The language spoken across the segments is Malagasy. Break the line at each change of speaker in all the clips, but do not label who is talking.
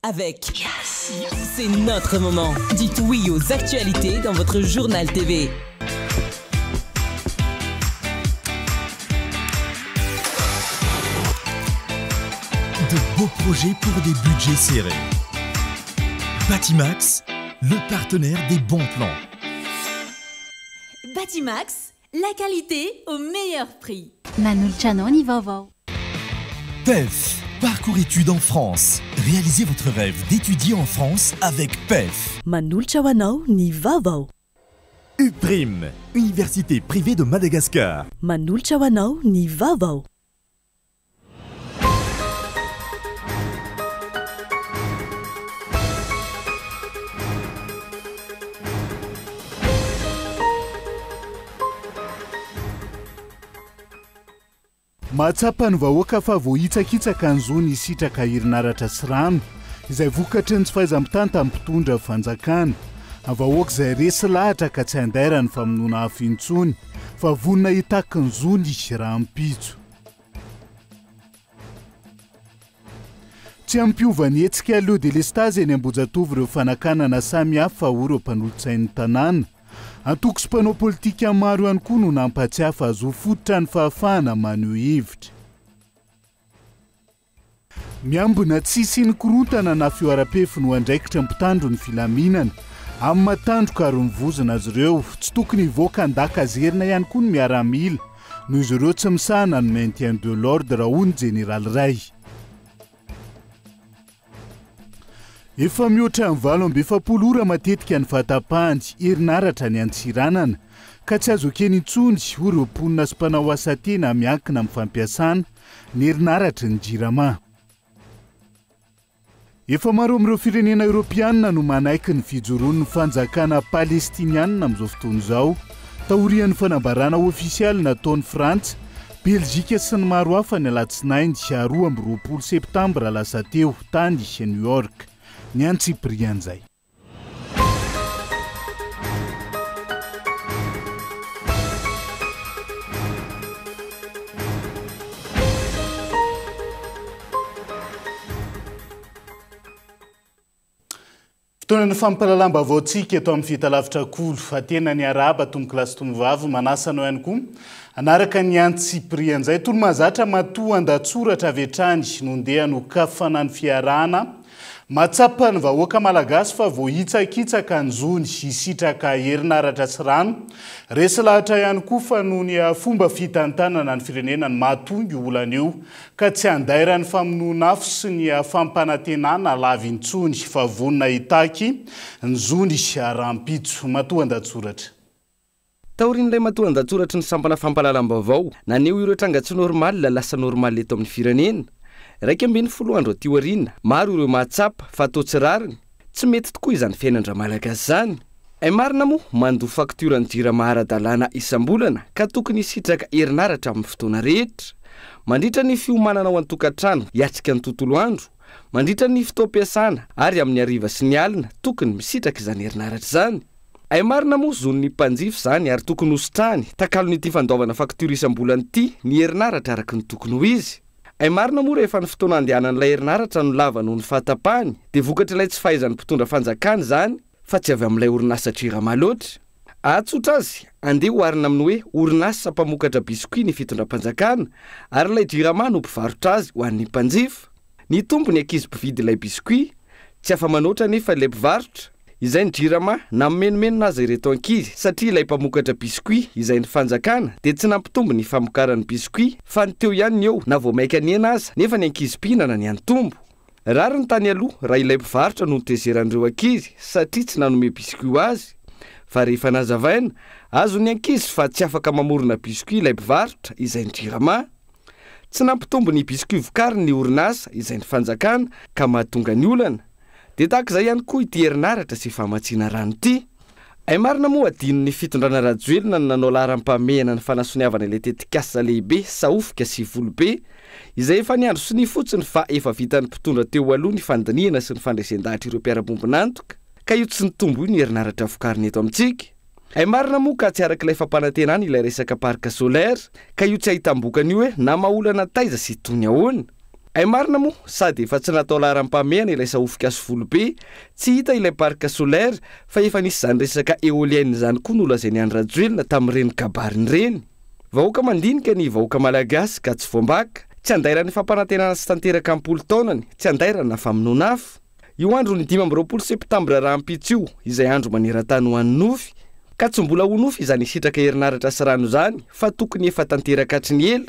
avec. Yes. C'est notre moment. Dites oui aux actualités dans votre journal TV.
De beaux projets pour des budgets serrés. Batimax, le partenaire des bons plans.
Batimax, la qualité au meilleur prix.
Manulcianoni Vovò.
PEF, parcours études en France. Réalisez votre rêve d'étudier en France avec PEF.
Manulcianoni Vovò.
UPRIM, Université privée de Madagascar.
Manulcianoni Vovò.
Mahatsapa ny vahoaka fa vohitsakitsaka ny zo ny sitraka herinaratra sy rano izay vokatry ny tsy fahaizam-bitany tamin'ny mpitondra fanjakana. Ny vahoaka izay resy lahatra ka tsy andaira ny famonoana afo intsony fa vonona hitaky ny zo ny rahampitso. Tsy ampiova ny hetsika Leo de Lestazy eny Ambojatovo ireo fanakanana samy hafa ho ireo mpanolotsain'ny tanàna. Antoko sy mpanao politika maro ihany koa no nampatsiafa azo fototra ny fahafahana maneho hevitra. Miambina tsisy ny korontana na fioaram-pefy no andraikitra mpitandro ny filaminana. Amin'ny matandroka ary mivozona azy ireo, tsy tokony hivoaka andaka zerina ihany koa ny miaramila, noho izy ireo tsy misahana ny maintien de l'ordre hoy ny Général Ray. Efa mihoatra ny 7 ora matetika ny vatapahany herinaratra ny antsiranana ka tsy azo kely intsony ho ireo mponina sy mpanao asa tena miankina amin'ny fampiasana ny herinaratra ny jirama. Efa maro amin'ireo firenena Europiana no manaiky ny fijoroan'ny fanjakana Palestiniana amin'izao fotoana izao, taorian'ny fanambarana ofisialy nataon'ny Frantsa, Belzika sy ny maro hafa ny alatsinainy 2 septambra lasa teo tany New York. Ny antsiprian'izay. Fotoana ny fampalalam-baoantsika eto amin'ny fitalavitra kolo fa tena ny araba tomboky lasy tombovavy manasanao ihany koa anaraka ny antsiprian'izay tolo mahazatra matoa andatsoratra avetrany nondeha no kafanany fiarahana. Mahatsapa ny vahoaka malagasy fa vohitsakitsaka ny zony hisitraka herinaratra sy rano. Resy lahatra ihany koa fa noho ny fomba fitantanana ny firenena ny mahatonga olana io ka tsy andaira ny famonoana afo sy ny fampanantenana lavy intsony fa vonona hitaky ny zony rahampitso. Matoa andatsoratra.
Taorian'ilay matoa andatsoratra ny sampana fampalalam-baovao naneho ireo tranga tsy normal lasa normal eto amin'ny firenena. 12 andro aty aoriana, maro ireo mahatsapa fa atao tsy rariny, tsy mety tokoa izany fiainandra malagasy zany. Ay marina moa mandoa faktura ny jirama ara-dalàna isam-bolana ka tokony hisitraka herinaratra amin'ny fotoana rehetra. Mandritra ny fiomanana ao an-tokantrano hiatrika ny tontolo andro, mandritra ny fitaom-piasana ary amin'ny hariva sy ny alina tokony misitraka izany herinaratra zany. Ay marina moa zon'ny mpanjifa zany ary tokony hositrahany takalon'ity fandaovana faktura isam-bolana ity ny herinaratra araky ny tokony ho izy. Ay marina moa rehefa ny fotoana andehanan'ilay herinaratra no lava noho ny fahatapahany dia vokatra ilay tsy fahaizan'ny mpitondra fanjakana zany fa tsy avy amin'ilay orinasa trirama loatra. Atsotra azy andeha hoarina amin'ny hoe orinasa mpamokatra biskuit ny fitondram-panjakana ary ilay jirama no mpivarotra azy ho an'ny mpanjifa. Ny tompony ankizy mpividy ilay biskuit tsy afa manoatra nefa ilay mpivarotra. Izay ny jirama na mimenomenona azy ireto ankizy satria ilay mpamokatra biskuit izay ny fanjakana dia tsy nampitombo ny famokarany biskuit fa ny teo ihany ny eo na vao maika niena aza nefa ny ankizy mpihinana ny antombo. Rary ny tany aloha raha ilay mpivarotra no tezeran'ireo ankizy satria tsy nanome biskuit azy. Fa rehefa nazavaina azo ny ankizy fa tsy afaka mamorona biskuit ilay mpivarotra izay ny jirama. Tsy nampitombo ny biskuit vokariny ny orinasa izay ny fanjakana ka mahatonga ny olana. Dia tahak'izay ihany koa ity herinaratra sy famatsiana rano ity. Ay marina moa adinon'ny fitondrana rajoelina no nanao laharam-pamehana ny fanasoniavana ilay tetikasa lehibe saofika sy volobe izay efa niandro sy ny fotsiny fa efa vitan'ny mpitondra teo aloha ny fandiniana sy ny fandraisendahatra ireo mpiara-bombonantoka ka io tsy nitombo io ny herinaratra vokariny eto amintsika. Ay marina moa ka tsy arak'ilay fampanantenana ilay resaka parka solaire ka io tsy ahitam-bokany io hoe na maolana taiza sy tony ahoana. ay marina moa sady efa tsy natao laharam-pamehana ilay sahofika sovolobe tsy hita ilay parka solaire fa efa nisy izany resaka éolienne izany koa nolazany Andry Rajoelina tamin'ireny kabariny reny. Vahoaka mandinika ny vahoaka malagasy ka tsy voambaka, tsy andairany fampanantenana sy tanteraka ampolo taonany, tsy andairana famonoana afo. Io andro ny 25 septambra rahampitso io izay andro maneran-tany ho an'ny nofy, ka tsy mbola ho nofy izany sitraka herinaratra sy rano izany fa tokony efa tanteraka hatry ny ela.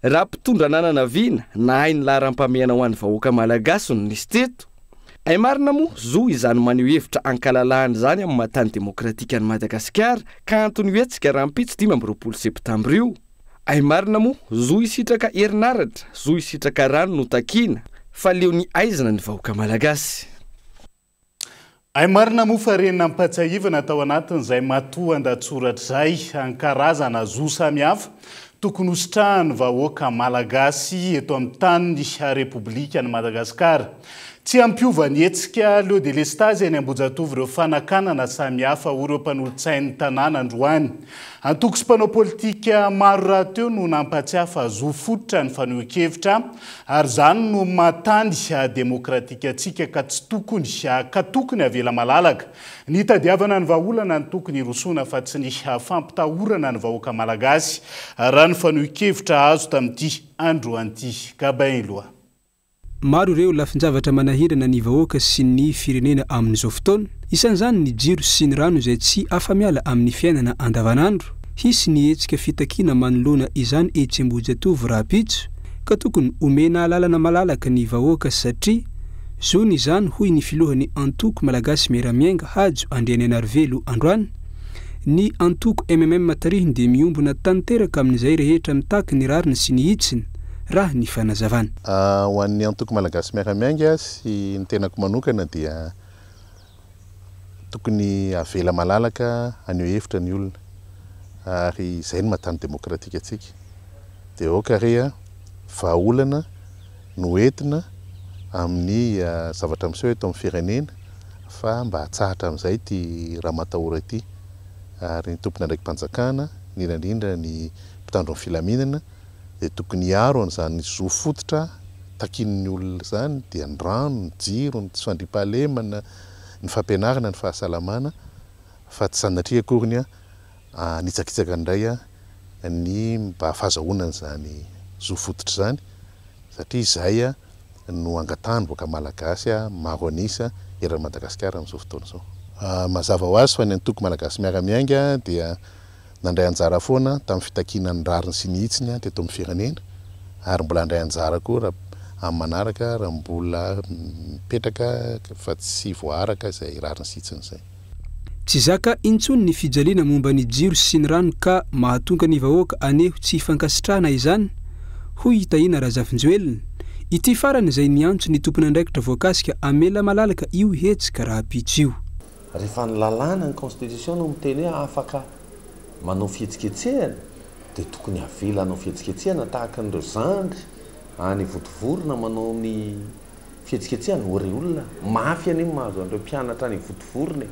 Raha mpitondra ananana viana na hainy laharam-pamehana ho an'ny vahoaka malagasy no nisy teto. Ay marina moa zo izany maneho hevitra ankalalahany izany amin'ny mahatany demokratika ny Madagasikara ka antony hoetsika rahampitso 25 septambra io. Ay marina moa zo isitraka herinaratra, zo isitraka rano no takiana fa leo ny aizina ny vahoaka malagasy.
Ay marina moa fa reny nampatsahivana tao anatin'izay matoa andatsoratra zay ankarazana zo samihafa tokony hositrahany vahoaka malagasy eto amin'ny tany Repoblika ny Madagasikara. Tsy ampiova ny hetsika leo de lestazy any Ambohijatovo ireo fanakanana samihafa ho ireo mpanolo-tsain'ny tanàna androany. Antoko sy mpanao politika maro raha teo no nampatsiafa zo fototra ny fanehoan-kevitra ary izany no matany demokratika antsika ka tsy tokony ka tokony avela malalaka. Ny tadiavana ny vahaolana ny tokony hirosoana fa tsy ny fampitahorana ny vahoaka malagasy raha ny fanehoan-kevitra azo tamin'ity androan'ity gabain loha.
Maro ireo lafinjavatra manahirana ny vahoaka sy ny firenena amin'izao fotoana. Isan'izany ny jiro sy ny rano izay tsy afa-miala amin'ny fiainana andavanandro. Hisy ny hetsika fitakiana manoloana izany etsy Ambohijatovo rahampitso ka tokony omena lalana malalaka ny vahoaka satria zony izany hoy ny filohan'ny antoko malagasy Miaramiainga Hajo Andriany Anarivelo androany. Ny antoko MMM tarihiny dia miombona tanteraka amin'izay rehetra mitaky ny rariny sy ny hitsiny raha ny fanazavana.
Ho an'ny antoko malagasy Miaramiainga sy ny tenako manokana dia tokony avela malalaka anio hevitra ny olona ary izay ny mahatany demokratika antsika. Dia ohakarea vahaolana no entina amin'ny zavatra miseho eto amin'ny firenena fa mba hatsahatra amin'izay ty raha matahora ity ary ny tompona ndraiky mpanjakana indrindra ny mpitandro ny filaminana dia tokony hiaro an'izany zo fototra takin'ny olona zany dia ny rano, ny jiro, ny tsy fandriampahalemana, ny fampianarana, ny fahasalamana fa tsy sanatria akoriny nitsakitsaka indray ny mba fahazahoana an'izany zo fototra zany satria izay no angatahany vahoaka malagasy maro anisa eran'ny Madagasikara amin'izao fotoana izao. Mazava ho azy fa ny antoko malagasy Miaramiainga dia nandray anjara foana tamin'ny fitakiana ny rariny sy ny hitsiny teto amin'ny firenena ary mbola handray anjara koa raha amin'ny manaraka raha mbola mipetraka fa tsy voaraka izay rariny sy hitsiny izay.
Tsy zaka intsony ny fijaliana momba ny jiro sy ny rano ka mahatonga ny vahoaka aneho tsy hifankasitrahana izany hoy Itaina Razafinjoelina. Ity farany izay niantso ny tompona andraikitra voakasika amela malalaka io hetsika rahampitso io.
Rehefa ny lalàna ny constitution no miteny hoe afaka manao fihetsiketsehana dia tokony avela anao fihetsiketsehana tahaka an'ireo zandry any votovorona manao ny fihetsiketsehana ho ireo olona mafy any mahazo an'ireo mpianatra any votovorona.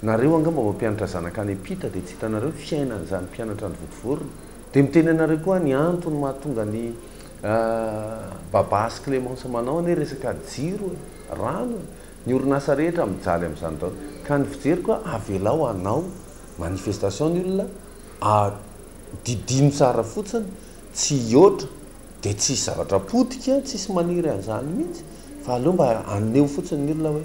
Nareo angamba mampianatra zanaka any ampita dia tsy hitanareo fiainan'izany mpianatra any votovorona. Dia miteny anareo koa ny antony mahatonga ny babasy Clémence manao ny resaka jiro, rano, ny orinasa rehetra mijaly amin'izany daholo. Ka ny fijery koa avelao anao manifestation ny olona didino tsara fotsiny, tsy hihoatra dia tsisy zavatra potika, tsisy maniry an'izany mihitsy fa aleo mba aneho fotsiny ny olona hoe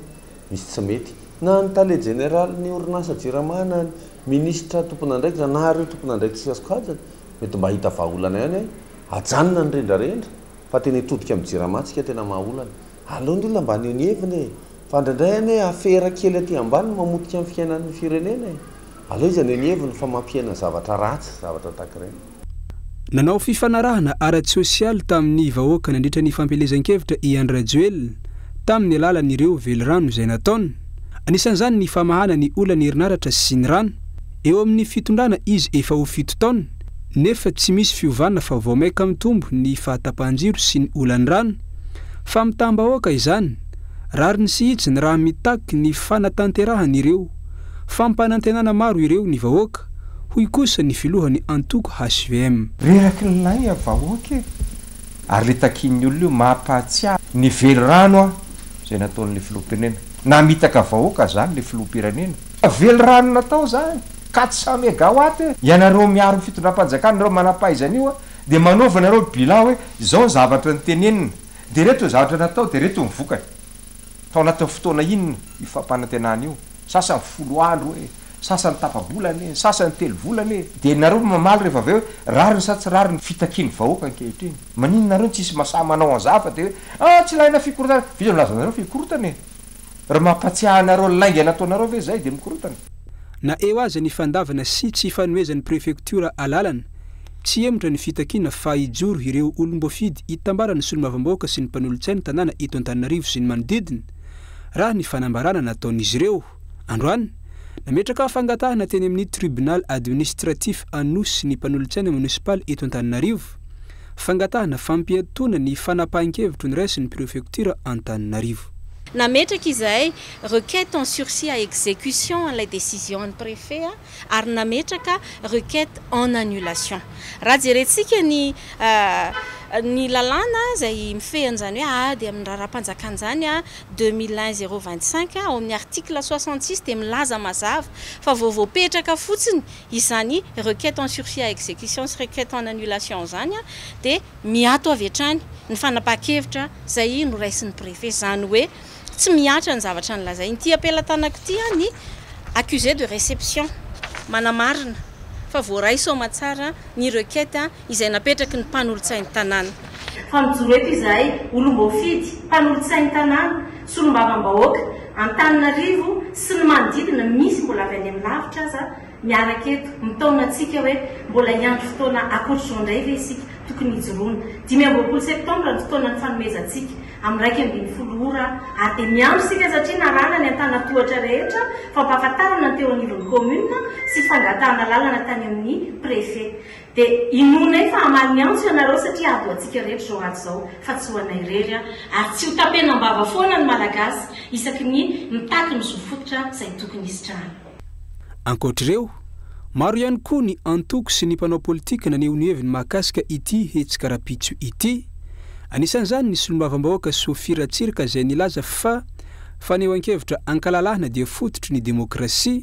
misy tsy mety. Na ny tale général ny orinasa Jiramana, ministra tompon'andraikitra na ireo tompon'andraikitra Sikasokajana mety mba hita vahaolana ihany ajanona ny rendrarendra fa tena hitodika amin'ny Jiramatsika tena mahaolana. Aleo ny olona mba aneho ny heviny fa indraindray hoe afera kely aty ambany mamotika amin'ny fiainan'ny firenena. Aleo izy aneho ny heviny fa mampiaina zavatra ratsy, zavatra tahak'ireny.
Nanao fifanarahana ara-tsosialy tamin'ny vahoaka nandritra ny fampelezan-kevitra i Andry Rajoelina tamin'ny alalan'ireo velirano izay nataony. Anisan'izany ny famahana ny olana herinaratra sy ny rano. Eo amin'ny fitondrana izy efa ho 7 taona nefa tsy misy fiovana fa vao maika mitombo ny fahatapahan-jiro sy ny olan'ny rano. Fa mitam-bahoaka izany, rariny sy hitsiny raha mitaky ny fanatanterahana ireo. Fampanantenana maro ireo ny vahoaka, hoy kosa ny filohany antoko HVM.
Reraky lay vahoaka ary le takin'ny olona io mampahatsiahy ny vely rano a zay nataon'le filoham-pirenena na mitaka vahoaka zany le filoham-pirenena vely rano natao zany 400 mégawatt ianareo miaro ny fitondram-panjakana nareo manam-pahaizana io a de manaova nareo bilan hoe zao zavatra nytenenina de reto zavatra natao de reto mivokany fa anatin'ny fotoana inona ifampanantenana io sasany 10 andro hoe sasany tapa-bolana sasany 3 volana de nareo mamaly rehefa aveo rariny sa tsy rariny fitakiny vahoaka ankehitriny manino nareo tsisy masaha manao anzafa de hoe tsy laina fikorotana vita milaza nareo fikorotana raha mampatsiahanareo lainga nataonareo ve zay de mikorotana
na eo azy ny fandavana sy tsy ifanoezan'ny préfectura alalana tsy emotra ny fitakina fa ijoro ireo olombofidy hitambarany solomavamboaka sy ny mpanolontsainy tanàna eto Antananarivo sy ny manodidina raha ny fanambarana nataon'izy ireo androany nametraka fangatahana teny amin'ny tribunal administratif anosy ny mpanolontsaina municipaly eto Antananarivo fangatahana fampiantona ny fanapahan-kevitro ny raisin'ny préfecture Antananarivo
nametraka izay requête en sursis à exécution la décision du préfet ary nametraka requête en annulation raha jerentsika ny lalàna zay mifehany zany hoe dia amin'ny raharam-panjakana zany 2001-025 ao amin'ny article 66 dia milaza mazava fa voapetraka fotsiny izany requête en sursis à exécution sy requête en annulation zany dia miato avy hatrany ny fanapahan-kevitra zay noraisin'ny préfet zany hoe tsy miatra ny zavatra nylazainy ty apelatanako ty ny accusé de réception manamarina fa voaray soma tsara ny requête izay napetraky ny mpanolontsainy tanàna fa mijoro eto izay olombofidy mpanolontsainy tanàna solombavam-bahoaka Antananarivo sy ny manodidina misy mbola avy any amin'ny lavitra aza miaraka eto mitaona antsika hoe mbola hiandro fotoana akoatr'izao indray ve isika tokony hijoroana 15 septembre ny fotoana ny fanomezantsika amin'ny 20 ora ary dia miandro sika satria narana ny antanatohatra rehetra fa mpahafantarana ny teo anivon'ny commune sy fangatahana lalana tany amin'ny préfet dia inona fa hamaly antso ianareo satria ado antsika rehetra zao ato zao fa tsy hoanay irery ary tsy ho tapenam-bava foana ny malagasy isaky ny mitaky ny zofototra izay tokony isitrahana
ankoatr'ireo maro ihany koa ny antoko sy ny mpanao politika naneho heviny mahakasika ity hetsika rapitso ity anisan'izany ny solombavam-bahoaka Sofia Ratsiraka izay nilaza fa fanehoan-kevitra ankalalahana dia fototry ny demokrasia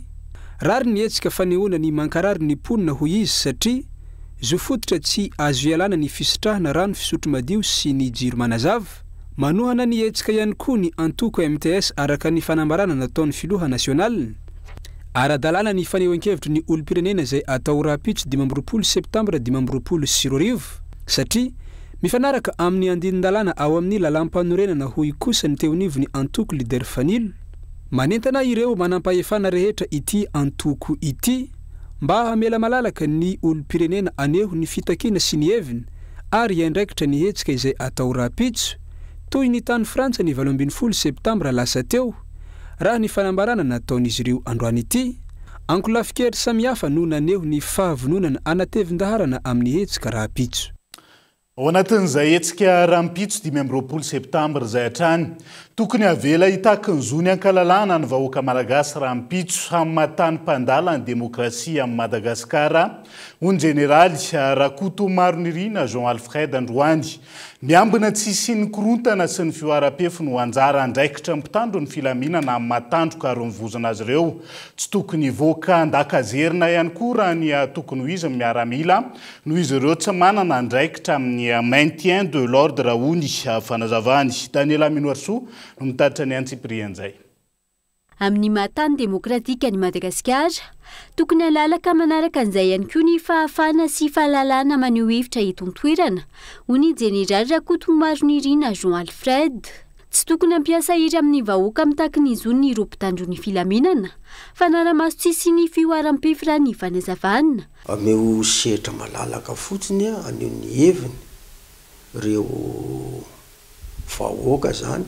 rary ny hetsika fanehoana ny mankarary ny mponina ho izy satria zo fototra tsy azo ialana ny fisitrahana rano fisotro madio sy ny jiro manazava manohana ny hetsika ihany koa ny antoko MTS araka ny fanambarana nataon'ny filoha nasionalina ara-dalàna ny fanehoan-kevitry ny olom-pirenena izay atao rapitso 12 septambra 2020 satria mifanaraka amin'ny andinin-dalàna ao amin'ny lalam-panorenana hoy kosa ny teonivo ny antoko lider fanilo manentana ireo manampahefana rehetra ity antoko ity mba hamela malalaka ny olom-pirenena aneho ny fitakina sy ny heviny ary iandraikitra ny hetsika izay atao rapitso toy ny tany Frantsa ny 12 septambra lasa teo raha ny fanambarana nataon'izy ireo androany ity ankolafikery samihafa no naneho ny fahavononana anatevin-daharana amin'ny hetsika rapitso
ao anatin'izay hetsika rampitso 12 septambra zay hatrany tokony avela hitaky ny zony ankalalahana ny vahoaka malagasy rampitso amin'ny mahatany mpandala ny demokrasia amin'ny Madagasikara hoy generaly Rakoto Maronirina Jean Alfred Androany miambina tsisy ny korontana sy ny fioara-pefo no anjara andraikitra mpitandro ny filaminana amin'ny matandroka ary mivozana azy ireo tsy tokony voaka andakazerina ihany koa raha ny tokony ho izy miaramila no izy ireo tsy manana andraikitra amin'ny maintien de l'ordre hoy fanazavany Daniela Minoarso no mitaritra ny antsiprian'izay
amin'ny mahatany demokratika ny Madagasikara tokony halalaka manaraka an'izay ihany koa ny fahafana sy fahalalana maneho hevitra eto an-toerana hoy ny generaly Rakoto Maronirina Jean Alfred tsy tokony hampiasa hery amin'ny vahoaka mitaky ny zony ny ro-mpitandro ny filaminana fa naramaso tsisy ny fioaram-pefo raha ny fanazavana
ameo sehatra malalaka fotsiny aneo ny heviny reo vahoaka zany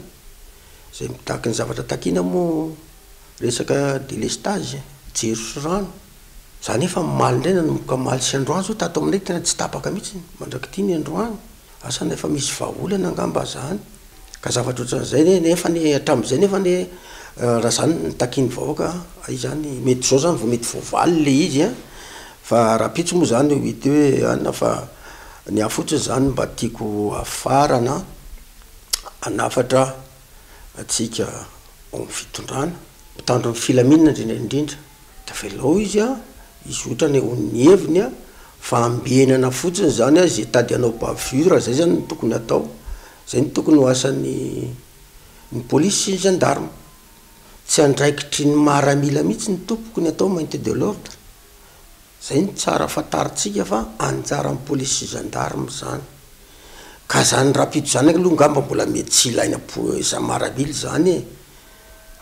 zay mitaky ny zavatra takina moa resaka délestage jero sy rano zany efa maly indray nanomboka maly sy androany zao tato aminay tena tsy tapaka mihitsy mandraky ty ny androany asana efa misy vahaolana angamba zany ka zavatra ohatran'izay nefa ny hatramin'izay nefa ny raha zany nitakiany vahoaka izany mety zao zany vao mety voavaly le izy fa rapitso moa zany hita hoe anina fa ny afotsiny zany mba tiako afarana anafatra atsika ao amin'ny fitondrana mitandro ny filaminana indrindra da velao izy a izy ohatrany ony heviny a fa ambenana fotsiny zany a zay tady anao bavure zay zany tokony atao zay ny tokony ho asan'ny polisy sy ny gendarme tsy andraikitry ny maramila mihitsy ny tompokony atao mainte de l'ordre zay ny tsara fataritsika fa anjara ny polisy sy gendarme zany ka zany rapito zany aloha ngamba mbola mety tsy ilaina za maramily zany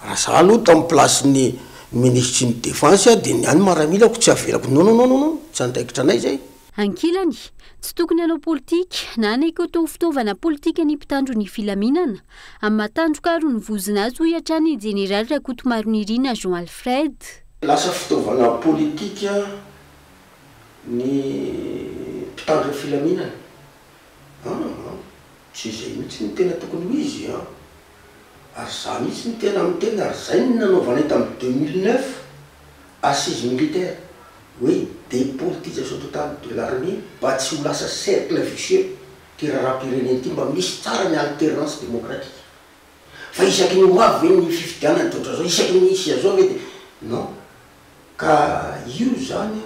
raha za aloha tamin'ny placen'ny ministre ny défense dia ny any maramilako tsy avelako non tsy andraikitra anay zay
ankilany tsy tokony hanao politika na naikoto fitaovana politika ny mpitandro ny filaminana amin'ny matandrokaro ny vozina azy hoy hatrany général Rakotomaronirina Jean Alfred
lasa fitaovana politika ny mpitandro ny filaminana tsy zay mihitsy ny tena tokony ho izy ary za mihitsy ny tena amin'ny tena ary zay ny nanaovanay tamin'ny 2009 assise militaire hoe dépolitisation totale de l'armée mba tsy ho lasa cercle vicieux ty raharam-pireneny ty mba misy tsara ny alternance démocratique fa isaky ny hoavy ve ny fifidianany totra zao isaky ny isy azao ve de non ka io zany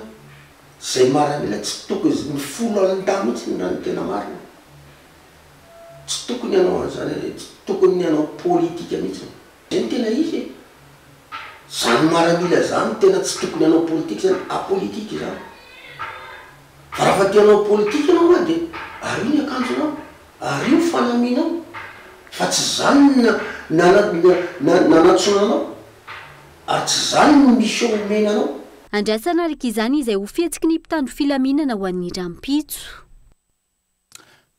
zay maramila tsy tokony ny folo alinta mihitsy ny rano tena marina tsy tokony anao zany tsy tokony anao politika mihitsy zay ny tena izy zany maramila zany tena tsy tokony anao politika zany apolitika zany fa raha fa tianao politika anao a de ary ny akanjonao ary io fanaminao fa tsy zany nanatsonanao ary tsy zany no misy eo omenanao
andrasana araka izany izay ho fihetsiky ny mpitandro filaminana ho an'ny rampitso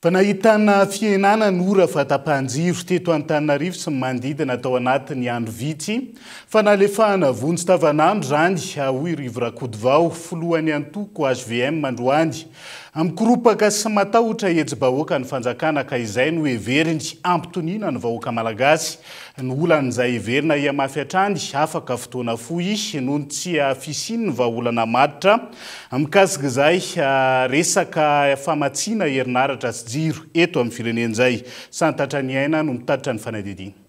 fa nahitana fienana ny ora fatapanjiro teto Antananarivo sy manodidina tao anatin'ny andro vitsy fa nalefahana vonjy tavanandro zany hoy Rivo Rakotovao filohan'ny antoko HVM mandroany amikoropaka sy matahotra hetsi-bahoaka ny fanjakana ka izay no heveriny ampitoniana ny vahoaka malagasy ny olan'izay heverina iamafy hatrany afaka fotoana fohy noho ny tsy afisiany ny vahaolana matitra mikasika izay resaka famatsiana herinaratra sy jiro eto amin'ny firenen'izay santatra ny aina no mitatitra ny fanadidina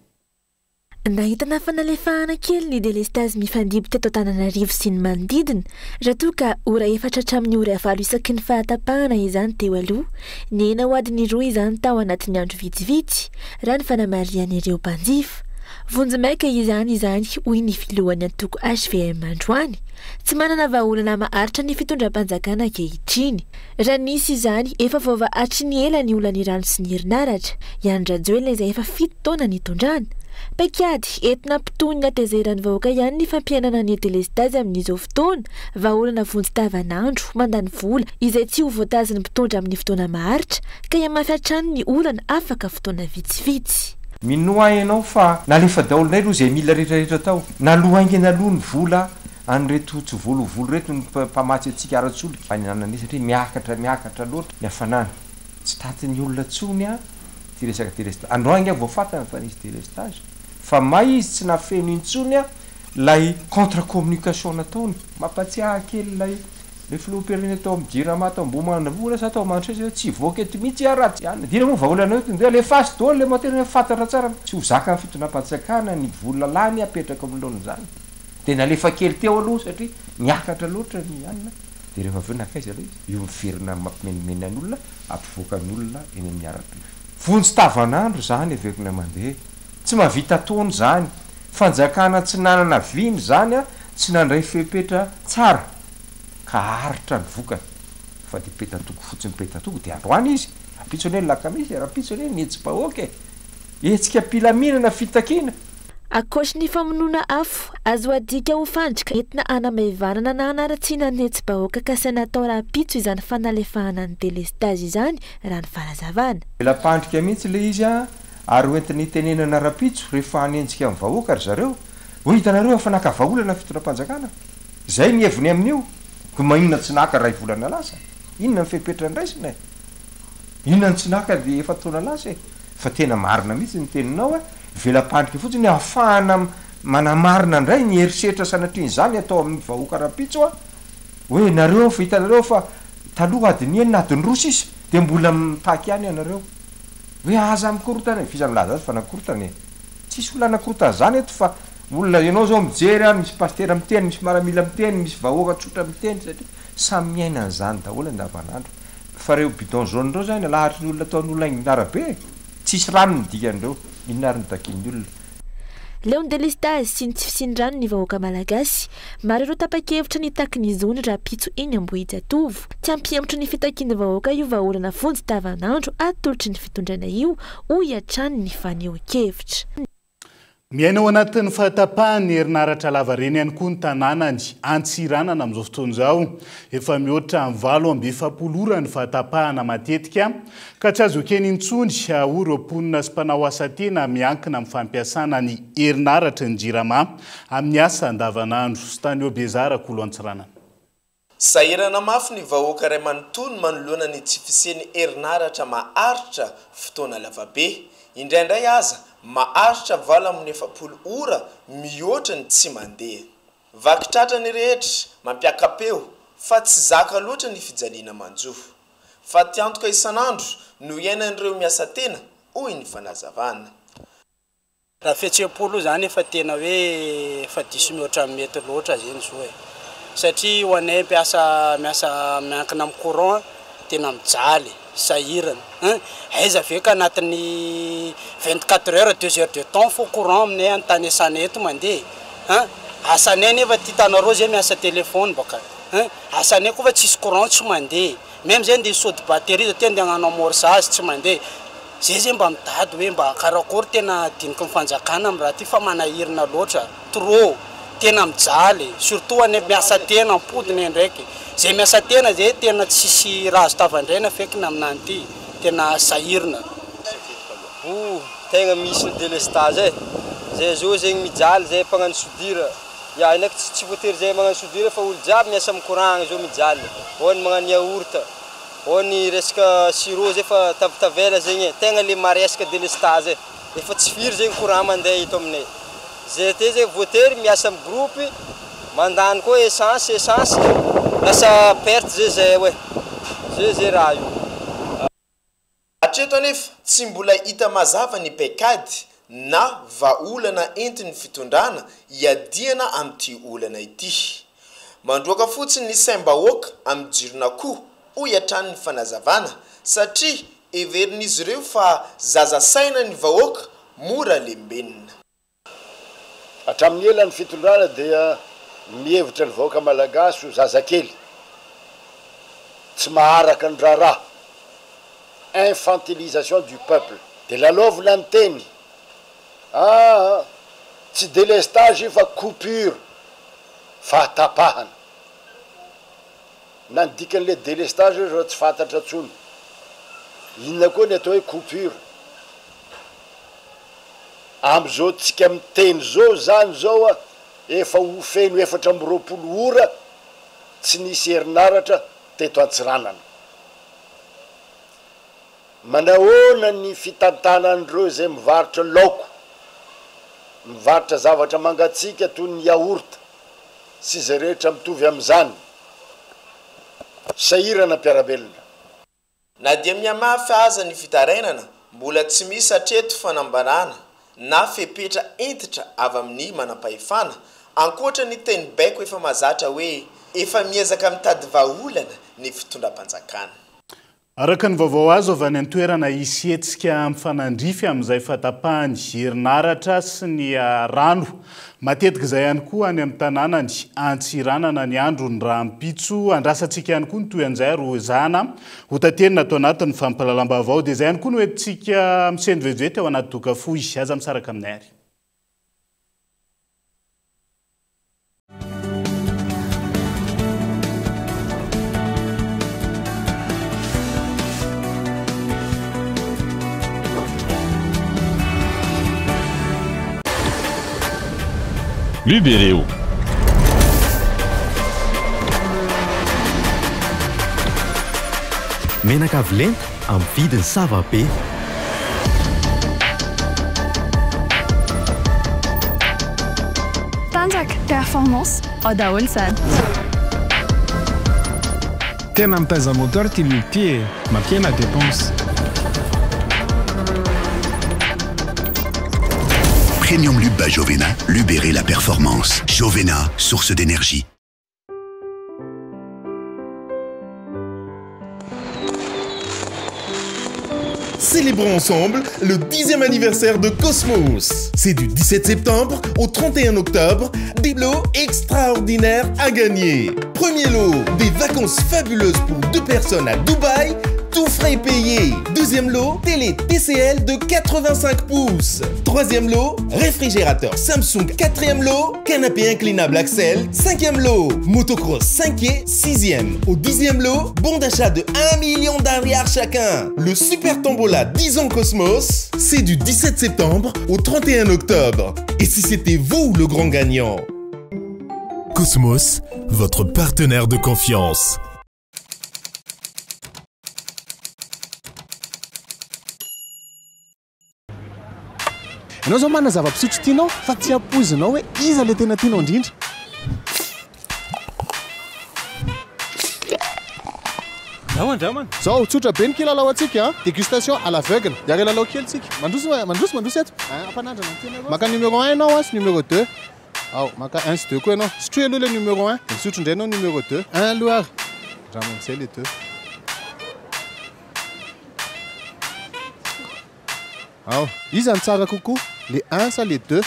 nahitana fanalefahana kely ny delestage mifandiby teto Antananarivo sy ny manodidina raha toa ka ora efatra hatramin'ny ora valo isaky ny fahatapahana izany teo aloha ny ena ho adiny roa izany tao anatin'ny andro vitsivitsy raha ny fanamarian'ireo mpanjifa vonjy maika izany hoy ny filohan'ny antoko HVM androany tsy manana vahaolana maharitra ny fitondram-panjakana ankehitriny raha nisy izany efa vova hatry ny ela ny olany rano sy ny herinaratra iandrajoelina izay efa 7 taona nitondrana paikady entina mpitony ny atezerany vahoaka ihany ny fampianana ny delestage amin'izao fotoana vahaolana vonjy tavanandro mandany vola izay tsy ho voataziny mpitondra amin'ny fotoana maharitra ka iamafy hatrany ny olana afaka fotoana vitsivitsy
minoa ianao fa nalefa daolonay aloha zay mila rehetrarehetra tao nalohaingana aloha ny vola anyreto tsy volovolo reto ny mpamatsy atsika ara-tsolo fananany satria miakatra loatra ny hafanana tsy tatin'ny olona tsony a ty resaka delestage androany a voafatana fa nisy delestage fa may izy tsy nafeno intsony a lay contre communication nataony mampatsiaha kely lay le filohampirenena tao amin'ny jirama tao ambomana vola sa tao mantresa tsy voaka eto mihitsy aratsy ihany dira moa vahaolana eo le fasy daholo le matena fantatra tsara tsy ho zaka ny fitonam-panjakana ny vola lany apetraka amin'lony zany de nalefa kely teo aloha satria miakatra loatra ny anina de rehefa aveo nakaiza aloha izy io miverina mampimenimeny an'olona ampivoaka n'olona eny amin'ny arabe vonjy tavanandro zany avekona mandeha tsy mahavita taony zany fanjakana tsy nanana viny zany a tsy nandray fepetra tsara ka haritra ny vokany fa de petatoko fotsiny petatoko de androany izy rapitsony hoe lakamisy rapitsony hoe nihetsi-bahoaka etsika mpilaminana fitakina
akoatry ny famonoana afo azo adika ho fandrika entina anamaivanana na anaratsiana ny hetsi-bahoaka ka sy natao rapitso izany fanalefahana ny delestage izany raha ny farazavana
lapandrika mihitsy le izy a ary hoentiny tenenana rapitso rehefa hanenjika amin'ny vahoaka ry zareo ho hitanareo efa nakavaolana fitondram-panjakana zay ny heviny amin'io ko maninona tsy naka ray volana lasa inona ny fepetra ndraisina inona ny tsy naka de efa taona lasa fa tena marina mihitsy ny teninao a velam-pandrika fotsiny ahafahana manamarina indray ny herisetra sanatriny zany atao amin'ny vahoaka rapitso a hoe nareo fa hitanareo fa taloha adiny enina adiny roa sisa dia mbola mitaky ihany ianareo hoe aza mikorotana fiza milaza azy fa nakorotana tsisy olona nakorotana zany eto fa olona ianao zao mijery any misy pastera miteny misy maramila miteny misy vahoaka tsotra miteny satria samy miaina n'izany daholo andavanandro fa reo bidon jaune reo zany lahatry ny olona ataon'olona inarabe tsisy rano midikan'ireo inona ary nitakin'ny olona
leon delestage sy ny tsy fisindrano ny vahoaka malagasy maro ireo tapa-kevitra ny takin'izony raha pitso eny ambohidy atovo tsy ampiemotry ny fitakiana vahoaka io vaholana fonjy tavanandro atolotry ny fitondrana io ho iatrany ny faneho-kevitra
miaina ao anatin'ny fahatapahany herinaratra lava reny ihany koa ny tanànany Antsiranana amin'izao fotoana izao efa mihoatra amin'ny 7 ora ny fahatapahana matetika ka tsy azo ekeny intsony ho ireo mponina sy mpanao asa tena miankina amin'ny fampiasana ny herinaratra ny jirama amin'ny asa andavanandro sy tany eo Bezara Kolo Antsiranana.
Sahirana mafy ny vahoaka iray manontolo manoloana ny tsy fisian'ny herinaratra maharitra fotoana lavabe indraindray aza maharitra 7 ora mihoatra ny tsy mandeha. Vakitratra ny rehetra mampiakapeo fa tsy zaka loatra ny fijaliana manjoho. Fa tiantoka isanandro no iainan'ireo miasa tena hoy ny fanazavana.
Raha fihetsem-polo zany efa tena hoe efa diso mihoatra mety loatra zany zao satria ho anay miasa miankina amin'ny courant tena mijaly sahirana aiza ve ka anatin'ny 24 heures 2 heures de temps fo courant aminay antany asana eto mandeha asanay nefa titanareo zay miasa telefony baka asanay koa fa tsisy courant tsy mandeha même zay ndeha sody batterie zao tena hagnano amorçage tsy mandeha zay mba mitady hoe mba karakory tena diniky mifanjakana amin'ny raha ty fa manahirina loatra trop tena mijaly surtout anay miasa tena ampodiny ndraiky zay miasa tena zay tena tsisy raha azo tavandraina fekina aminany ty tena sahirina
tegna misy delestage zay zo zegny mijaly zay mpagnano sodira ya inaka tsy voatery zay magnano sodira fa olo jiaby miasa amin'ny courant zo mijaly ony magnano yaourt ony resaka sirop zay fa tavitavela zegny tegna le maresaka delestage efa tsy firy zegny courant mandeha ito aminay zay te zay voatery miasa amin'ny groupe mandany koa essence lasa perte zay hoe zay raha io
hatreto anefa tsy mbola hita mazava ny pekady na vaolana entiny fitondrana iadiana amin'ity olana ity mandroaka fotsiny ny saim-bahoaka amin'ny jirona koa ho iatrany ny fanazavana satria everin'izy ireo fa zaza saina ny vahoaka mora lembenina.
Hatramin'ny elan'ny fitondrana dia mihevitra ny vahoaka malagasy ho zazakely tsy maharaka ny raharaha infantilisation du peuple de lalovina ny teny tsy délestage fa coupure fahatapahana na ny dikan'le délestage raha tsy fantatra tsony inona koa ny atao hoe coupure am'izao tsika miteny zao zany zao efa ho feno 4 ora tsy nisy herinaratra teto Antsiranana manahoana ny fitantanan'ireo zay mivarotra laoko mivarotra zavatra mangatsika toy ny yaourt sy zay rehetra mitovy amin'izany sahirana mpiarabelona
na dia miamafy aza ny fitarainana mbola tsy misy hatreto fanambanana na fepetra entitra avy amin'ny manam-pahefana ankoatra ny teny baiko efa mazatra hoe efa miezaka mitady vaolana ny fitondram-panjakana.
Araka ny vaovao azo avy any an-toerana isihetsika mifanandrify amin'izay fahatapahany herinaratra sy ny rano matetika izay ihany koa any amin'ny tanànany Antsiranana ny andro ny rahampitso andrasantsika ihany koa ny toy an'izay ro zana ho taterina atao anatin'ny fampalalam-baovao dia izay ihany koa no entintsika miseny vetivety ao anaty doka fohy aza misaraka aminay ary.
Libéreo. Menaka vilenta amin'ny vidiny zavabe.
Tanjaka performance ao daholo izany. tena mitaiza moteur ty lupie mampiena dépense.
Premium Lube Jovena, Lubérer la performance. Jovena, source d'énergie.
Célébrons ensemble le 10e anniversaire de Cosmos. C'est du 17 septembre au 31 octobre, des lots extraordinaires à gagner. Premier lot, des vacances fabuleuses pour 2 personnes à Dubaï, tout frais payé. Deuxième lot, télé TCL de 85 pouces. Troisième lot, réfrigérateur Samsung. Quatrième lot, canapé inclinable Axel. Cinquième lot, motocross 5e. Sixième. Au 10e lot, bon d'achat de 1 million d'ariars chacun. Le super tombola 10 ans Cosmos, c'est du 17 septembre au 31 octobre. Et si c'était vous le grand gagnant?
Cosmos, votre partenaire de confiance.
Ianao zao mana zava-pisotro tianao fa tsy ampoizinao hoe iza le tena tianao indrindra. Zao tsotra be ny kilalao antsika dégustation à l'aveugle. Dia lalao kely tsika. Mandroso eto. Ampanandrana ny tena. Maka numéro 1 ianao sy numéro 2. Ao, maka 1 sy 2 koa ianao. Sotroy aloha le numéro 1, misotro indray ianao numéro 2. 1 aloha ary. Raha amin'izay le 2. Ao, iza ny tsara kokoa? Les 1 ça les 2.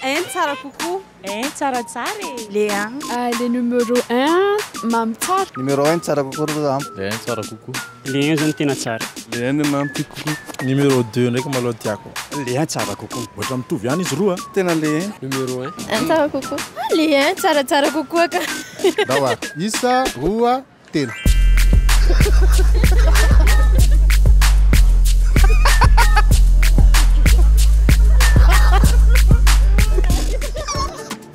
1 tsara kokoa. 1 tsara tsara.
Les 1. Le numéro 1 mam tsara.
Numéro 1 tsara kokoa ro
Le 1 tsara kokoa.
Le 1 zany tena tsara.
Le 1 mam kokoa. Numéro 2 ndraiky malao tiako.
Le 1 tsara kokoa.
Ohatra mitovy ihany izy roa.
Tena le 1.
Numéro 1.
1 tsara kokoa. Le 1 tsara kokoa ka.
Dawa. Isa roa telo.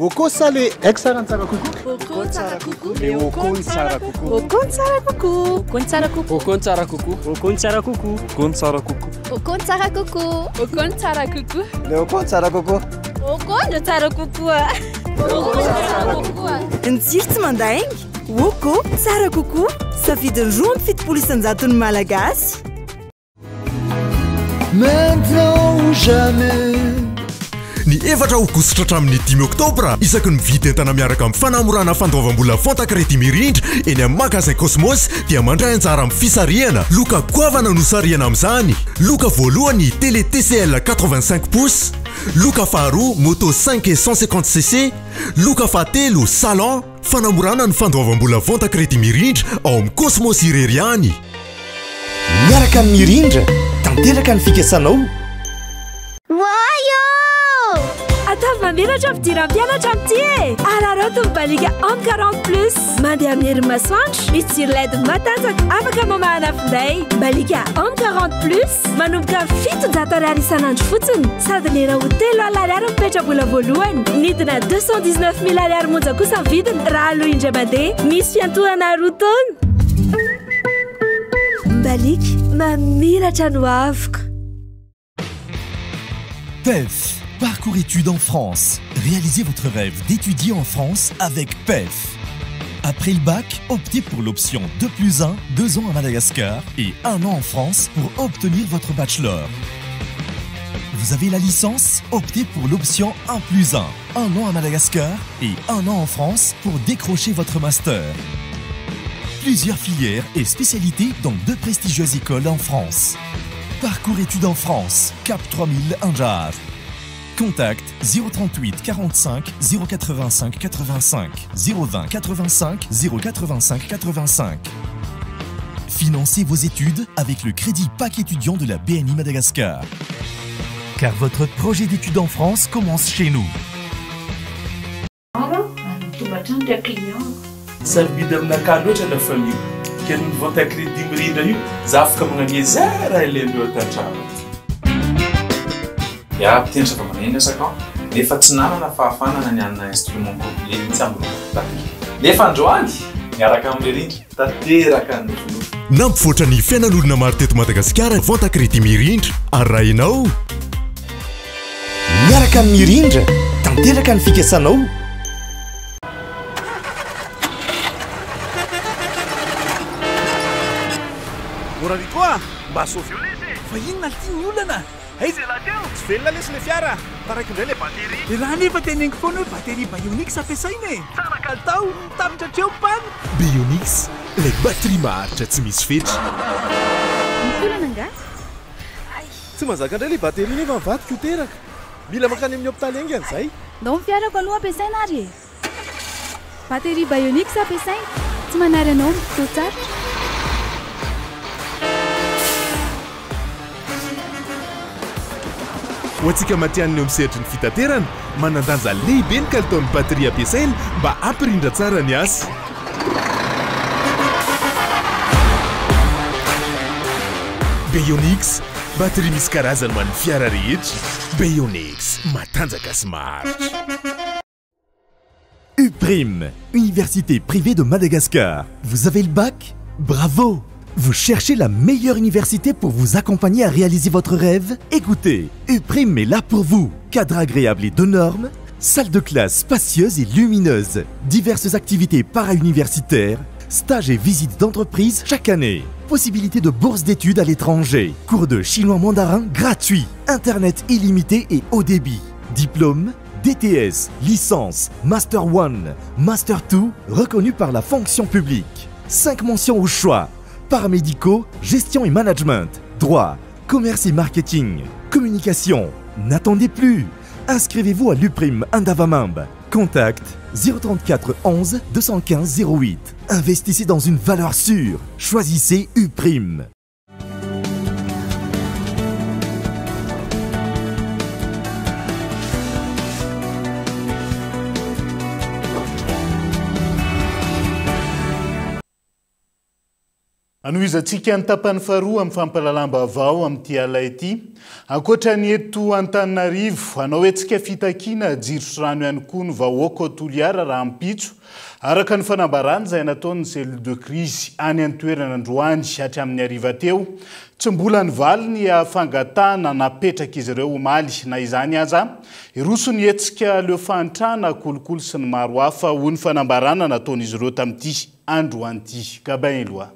Oko sale extra tsara kuku.
Oko tsara kuku.
Le oko tsara kuku.
Oko tsara kuku.
Oko tsara kuku.
Oko tsara kuku.
Oko tsara kuku.
Oko tsara kuku.
Oko tsara kuku. Oko tsara kuku.
Le oko tsara kuku.
Oko tsara kuku. Oko tsara kuku.
Ny tsy mandaingy. Oko tsara kuku. Safidin'ny roa ny fitopolo isan-jaton'ny malagasy.
Maintenant ou jamais. Ny efatra aogositra hatramin'ny 10 oktobra isaky ny vidy entana miaraka amin'ny fanamorana fandoavam-bola Fanta Crédit mirindra eny amin'ny magasin Cosmos dia mandray anjara amin'ny fisariana. Loka goavana no sariana amin'izany. Loka voalohany télé TCL 85 pouces, loka faharoa moto 5 et 150cc, loka fahatelo salon. Fanamorana ny fandoavam-bola Fanta Crédit mirindra ao amin'ny Cosmos irery ihany. Miaraka amin'ny mirindra tanteraka ny fikasanao.
Atavy mamiratra fidiran'ny mpianatra amin'ity e! Araroto mibalika homme 40+. Mandeha amin'ny herin'ny masoandro, misy jiro LED matanjaka afaka mamahana finday. Balika homme 40+, manomboka 700 ariary isan'andro fotsiny. Sady lera ho 3 alariary mipetra-bola voalohany. Nidina 219 000 ariary monja kosa ny vidiny raha aloha indray mandeha. Misy fiantohana roa taona. Balika mamiratra no avoka.
PEF, Parcours études en France. Réalisez votre rêve d'étudier en France avec PEF. Après le bac, optez pour l'option 2+1, 2 ans à Madagascar et 1 an en France pour obtenir votre bachelor. Vous avez la licence? Optez pour l'option 1+1, 1 an à Madagascar et 1 an en France pour décrocher votre master. Plusieurs filières et spécialités dans 2 prestigieuses écoles en France. Parcours études en France, Cap 3000 Anjar. Contact 038 45 085 85 020 85 085 85. Financez vos études avec le crédit PAC étudiant de la BNI Madagascar. Car votre projet d'études en France commence chez nous.
Sarobidy aminakà loatra la famille ke ny Vanta Crédit mirindra io za afaka magnamia zara ilendreo atantrano. Ya pitendry zava-maneno sakao nefa tsy nanana fahafanana ny anana instrument complet mihitsy amin'ny nefa androany miaraka amin'ny rindra tanteraka ny nofinofi.
Nampivoatra ny fiainan'olona maro teto Madagasikara Vanta Crédit mirindra ary raha ianao
miaraka amin'ny mirindra tanteraka ny fikasanao.
orary koa mba soviolese fa inona litiany olana aiza lahateo tsy velona lesy le fiara taraiky indray le batery raha nefa tenengy foana hoe batery Bionix ampiasaina e tsara kalitao tapitra hatreo mpany
Bionix le batterie maharitra tsy misy fetry
mikolana nga
tsy mazaka indray le batery nefa mivadika ho teraka mila makany amin'ny hôpitaly engy an'izay
ndao ny fiarako aloha ampiasaina ary batery Bionix ampiasaina tsy manary anao mitoto tsara
ho antsika matianiny eo miseritry ny fitaterana manandanja lehibe ny kalitaon'ny bateria ampiasaina mba ampirindra tsara ny asa Bionix bateria misy karazany ho an'ny fiara rehetra Bionix matanjaka sy maharitra
UPRIM, Université privée de Madagascar. Vous avez le bac? Bravo! Vous cherchez la meilleure université pour vous accompagner à réaliser votre rêve? Écoutez, UPRIM est là pour vous. Cadre agréable et de normes, salle de classe spacieuse et lumineuse, diverses activités para-universitaires, stages et visites d'entreprise chaque année, possibilité de bourse d'études à l'étranger, cours de chinois mandarin gratuits, internet illimité et haut débit, diplôme, DTS, licence, Master 1, Master 2, reconnu par la fonction publique. 5 mentions au choix. Paramédicaux, gestion et management, droit, commerce et marketing, communication. N'attendez plus. Inscrivez-vous à l'UPRIM Andavamambe. Contact 034 11 215 08. Investissez dans une valeur sûre. Choisissez UPRIM.
Anoizatsika ny tapany faharoa amin'ny fampalalam-baovao amin'ity ala ity. Ankoatra ny eto Antananarivo, anao etsika fitakiana jiro sy rano ihany koa ny vahoaka Toliara raha ampitso. Araka ny fanambarana izay nataon'ny cellule de crise any an-toerana androany hatramin'ny hariva teo, tsy mbola nivaly ny fangatahana napetraka izy ireo omaly na izany aza. Irosony etsika Leofantrana kolokolo sy ny maro hafa ho ny fanambarana nataon'izy ireo tamin'ity androany ity. Gabain loa.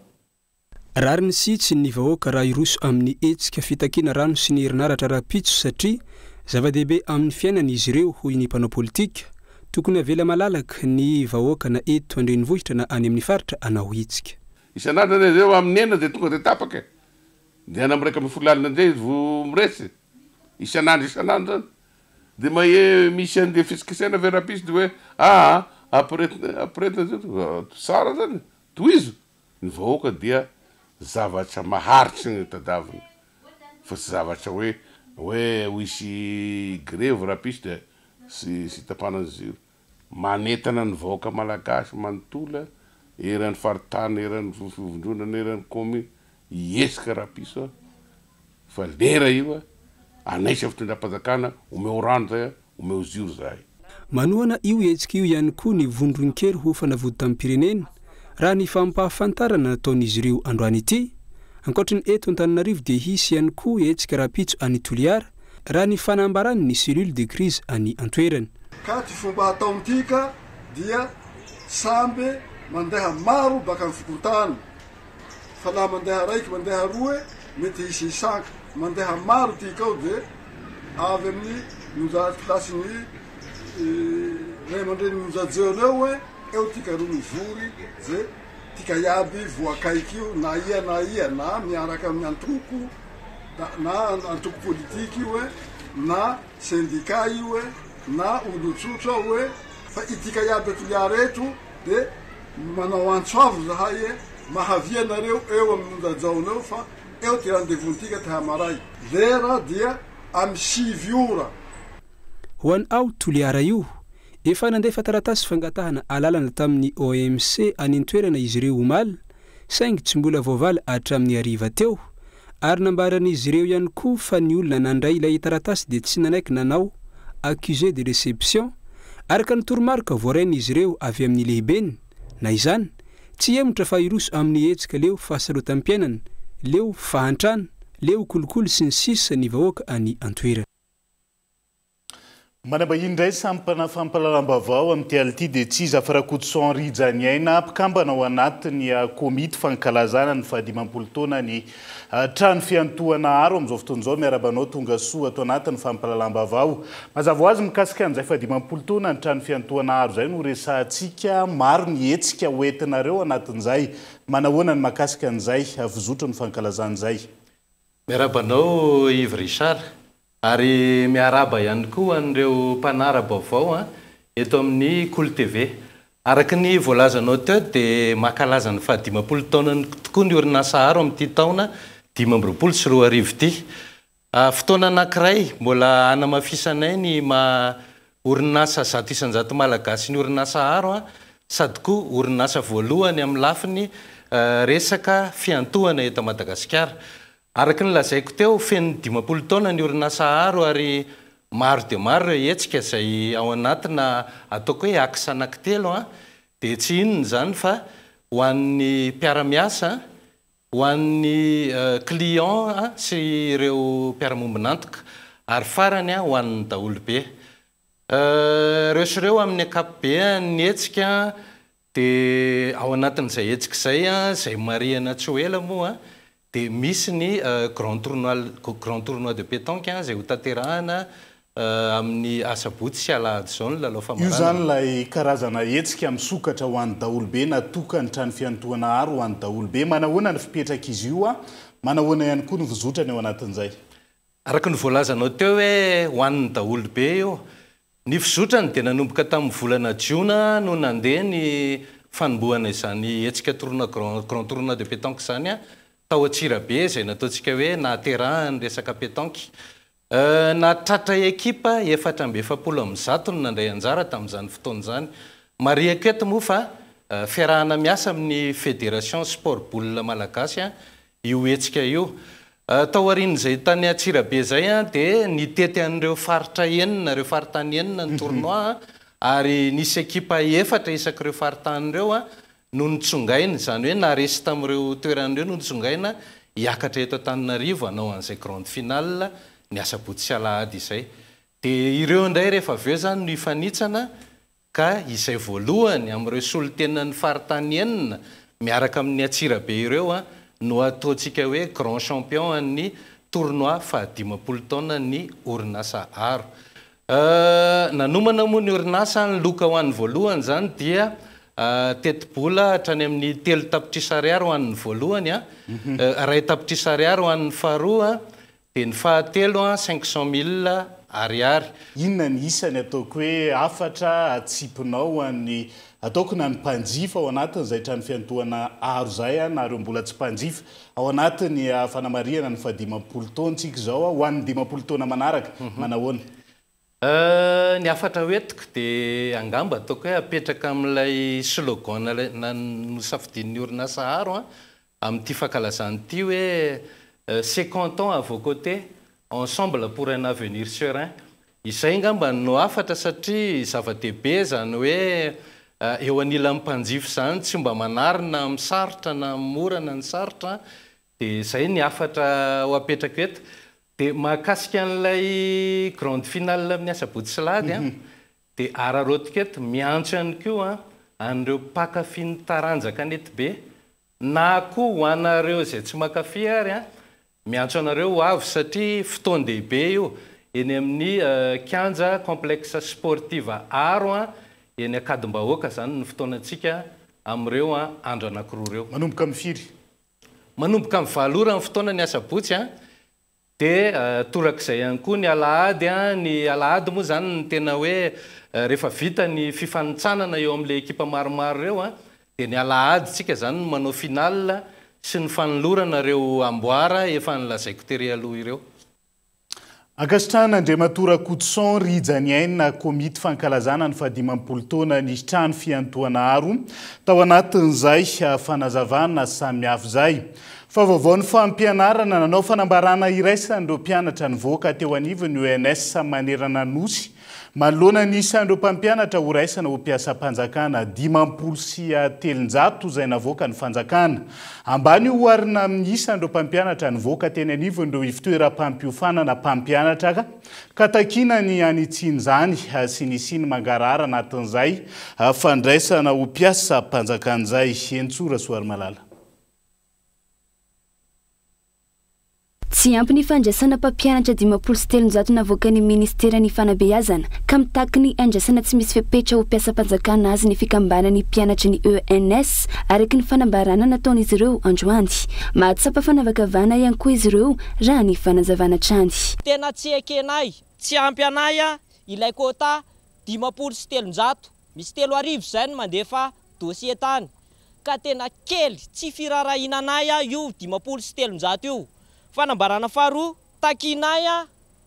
Rariny sitsy ny vahoaka raha iroso amin'ny etsika fitakiana rano sy ny herinaratra raha-pitso satria zava-dehibe amin'ny fiainan'izy ireo hoy ny mpanao politika. Tokony avela malalaka ny vahoaka na eto andrenivohitra na any amin'ny faritra anao etsika.
Isan'andro ireo amin'ny ena dia tonga dia tapaka. Dia ana miraika amin'ny folalina an'izay vo miresy. Isan'andro zany. Dia mahe misy an'ilay fisikisana avy raha-pitso dia hoe apretina tsara zany tohizo ny vahoaka dia zavatra maharitra ny tadaviny fa tsy zavatra hoe ho isy grève raha-pitso dia sy tapana ziro manetana ny vahoaka malagasy manotola eran'ny faritany eran'ny fivondronana eran'ny komi iesika raha-pitso fa lera io anaisa fitondram-panjakana omeo rano zay omeo ziro zay
manoana io etsika io ihany koa ny vondron-kery ho fanavody tamin'ny pirenena raha ny fampahafantarana nataon'izy ireo androany ity. Ankoatra ny eto Antananarivo dia hisy ihany koa etsika raha-pitso any Toliara raha ny fanambarany ny cellule de crise any an-toerana.
Ka ty fomba atao amin'tika dia samby mandeha maro baka amin'ny fikontany. Fa laha mandeha raiky mandeha roe mety hisy isanka. Mandeha maro tika ao dia avy amin'ny nozaklasin'ny ray aman-dreny nozajeo reo hoe eo tika ro mivory ze tika iaby voakaiky io na ia na miaraka amin'ny antoko na antoko politiky io na syndicat io na olotsotra hoe fa itika iaby Toliara eto de manao antsoavo zahay mahavianareo eo amin'ny nonjajaoneo fa eo ty rendez-vous-tika ty hamaray lera dia amin'ny 6 ora
ho an ao Toliara io efa nandefa taratasy fangatahana alalana tamin'ny OMC any an-toerana izy ireo omaly saingy tsy mbola voavaly hatramin'ny hariva teo ary nambaran'izy ireo ihany koa fa ny olona nandray ilay taratasy dia tsy nanaiky nanao accusé de réception araka ny toromarika voarain'izy ireo avy amin'ny lehibeny na izany tsy emotra fa iroso amin'ny etsika leo fahasarotam-piainana leo fahantrana leo kolokolo sy ny sisa ny vahoaka any an-toerana.
manamba indray sampana fampalalambavao amin'ity ality dia tsy izy afarakotoson rijaniaina mpikambana ao anatiny komity fankalazana ny fahadimampolo taona ny trano fiantohana aro amin'izao fotoan'izao miarabanao tonga soa ato anatiny fampalalambavao mazava ho azy mikasika an'izay fahadimampolo taona ny trano fiantohana aro zay no resantsika maro ny hetsika hoentinareo anatin'izay manahoana ny makasika an'izay vozotra ny fankalazan'izay
miarabanao Yves Richard ary miaraba ihany koa an'ireo mpanara-baovao eto amin'ny Cool TV araky ny voalazanao teo dia mankalaza ny fahadimampolo taona tokoa ny orinasa aro amin'ity taona 2024 ity fotoana anankiray mbola anamafisanay ny orinasa 100 malagasy ny orinasa aro sady koa orinasa voalohany amin'ny lafiny resaka fiantohana eto Madagasikara araky ny lazaiko teo feno 50 taona ny orinasa aro ary maro dia maro ireo hetsika izay ao anatina ataoko hoe aksa anankitelo dia tsy inona zany fa ho an'ny mpiara-miasa ho an'ny client sy ireo mpiara-mombonantoka ary farany ho an'ny daholobe ireo sy ireo amin'ny ankapobeny hetsika dia ao anatin'izay hetsika izay marihana tsy ho ela moa dia misy ny grand tournoi de pétanque izay ho tanterahana amin'ny asabotsy sy alahady zao ny lalao famarana. Io zany ilay karazana hetsika misokatra ho an'ny daholobe natoka ny trano fiantohana aro ho an'ny daholobe manahoana ny fipetraka izy io manahoana ihany koa ny vozotrany ao anatin'izay. Araka ny voalazanao teo hoe ho an'ny daholobe io ny fizotrany dia nanomboka tamin'ny volana jiona no nandeha ny fanombohana izany hetsika grand tournoi de pétanque zany tao Antsirabe izay nataontsika hoe nahaterahany resaka pétanque nahatratra ekipa 470 no nandray anjara tamin'izany fotoana izany mariako eto moa fa fiarahana miasa amin'ny fédération sport boule malagasy io hetsika io tao aorian'izay tany Antsirabe zay dia nitety an'ireo faritra enina ireo faritany enina ny tournoi ary nisy ekipa 4 isak'ireo faritany ireo no nitsongaina zany hoe naresy tamin'ireo toeran'ireo no nitsongaina hiakatra eto Antananarivo hanao an'izay grande finale ny asabotsy sy alahady izay dia ireo indray rehefa avy eo zany no hifanitsana ka izay voalohany amin'ireo solotenany faritany enina miaraka amin'ny Antsirabe ireo no ataontsika hoe grand champion ny tournoi fahadimampolo taona ny orinasa aro nanomana moa ny orinasa ny loka ho an'ny voalohany zany dia tetibola hatrany amin'ny 3 tapitrisa ariary ho an'ny voalohany 2 tapitrisa ariary ho an'ny faharoa dia ny fahatelo 500,000 ariary. Inona ny isany ataoko hoe afatra atsipinao an'ny ataoko na ny mpanjifa ao anatin'izay trano fiantohana aro zay na ireo mbola tsy mpanjifa ao anatiny fanamariana ny 10 taona tsika zao ho an'ny 10 taona manaraka manahoana. Ny afatra hoetiko dia angamba ataoko hoe apetraka amin'ilay slogan nosafidin'ny orinasa aro amin'ity fankalazany ity hoe 50 ans à vos côtés ensemble pour un avenir serein. Izay ngamba no afatra satria zava-dehibe zany hoe eo anilan'ny mpanjifa zany tsy mba manarina misarotra na morana ny sarotra dia izay ny afatra ho apetraka eto. Dia mahakasika an'ilay grande finale amin'ny asabotsy sy alahady dia ararotika eto miantso ihany koa an'ireo mpakafy ny taranjaka nety be na koa ho anareo izay tsy makafy ary miantso anareo ho avy satria fotoan-dehibe io eny amin'ny kianja complexe sportive aro eny Akadimbahoaka zany ny fotoanantsika amin'ireo andro anankiroa ireo. Manomboka amin'ny firy? Manomboka amin'ny 7 ora ny fotoana ny asabotsy dia torak'izay ihany koa ny alahady ny alahady moa zany ny tena hoe rehefa vita ny fifanitsanana eo amin'ilay ekipa maromaro ireo dia ny alahady tsika zany no manao finale sy ny fanolorana ireo amboara efa nilazaiko tery aloha ireo. Ankasitrahana Andriamatora Koutson rijaniaina komity fankalazana ny 10 taona ny trano fiantohana aro tao anatin'izay fanazavana samihafa zay. Fa vaovao ny fampianarana nanao fanambarana iraisana ireo mpianatra nivoaka teo anivony UNS manerana nosy
manoloana ny isandro mpampianatra ho raisana ho mpiasa-panjakana 570 izay navoaka ny fanjakana ambany ho arina amin'ny isandro mpampianatra nivoaka teny anivon'ireo fitoeram-pampiofanana mpampianatra ka takina ny anitsiny izany sy nisiny mangarara anatin'izay fandraisana ho mpiasa-panjakana izay Entsora Soary Malala.
Tsy ampy ny fandraisana mpampianatra 570 navoaka ny ministeran'ny fanabeazana ka mitaky ny andraisana tsy misy fepetra ho mpiasa-panjakana azy ny fikambanany mpianatra ny ENS araky ny fanambarana nataon'izy ireo androany. Mahatsapa fanavakavana ihany koa izy ireo raha ny fanazavana trany.
Tena tsy ekenay, tsy ampy anay ilay kota 570 misy 3 arivo izay no mandefa dossier tany ka tena kely tsy firarahinanay io 570 io. Fanambarana faharoa takinay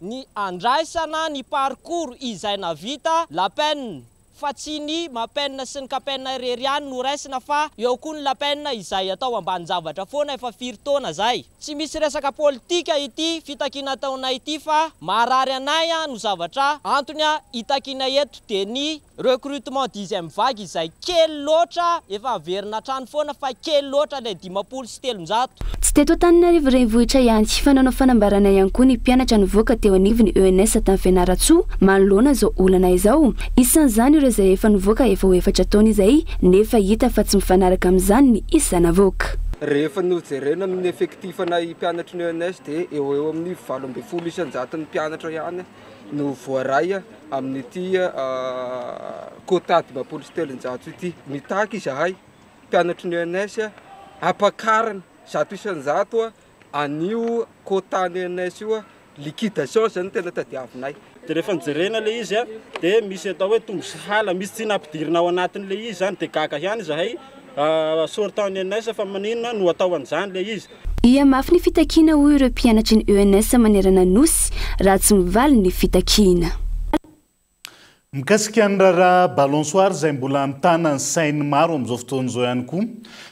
ny andraisana ny parcours izay navita la peine fa tsy ny mapenina sy ny kapenina irery ihany no raisina fa eo koa ny la peine izay atao ambany zavatra foana efa 4 taona zay. Tsy misy resaka politika ity fitakina taonay ity fa marary anay no zavatra antony itakinay eto de ny recrutement 10e vague izay kely loatra efa averina trano foana fa kely loatra le 570.
Tsy teto Antananarivo renivohitra ihany fa nanao fanambarana ihany koa ny mpianatra nivoaka teo anivon'ny ENS tamin'ny Fianaratsoa manoloana izao olana izao. Isan'izany ireo izay efa nivoaka efa ho 4 taona izay nefa hita fa tsy mifanaraka amin'izany ny isa navoaka.
Rehefa nojerena amin'ny effectif-na mpianatra ny ENS dia eo amin'ny 80,100 ny mpianatra ihany no voaray amin'ity quota 570 ity. Mitaky izahay mpianatra ny ENS apakarana 100% anio quota ny ENS io liquidation zany tena tadiavinay.
De rehefa nijerena le izy dia misy atao hoe tombo sy hala misy tsy nampidirina ao anatin'le izy zany dia gaga ihany izahay sortany ENS fa maninona no atao an'izany le izy.
Ia mafy ny fitakiana ho ireo mpianatry ny ENS manerana nosy raha tsy mivaly ny fitakiana.
Mikasika ny raharaha balansoary izay mbola mitana ny sainy maro amin'izao fotoan'izao ihany koa.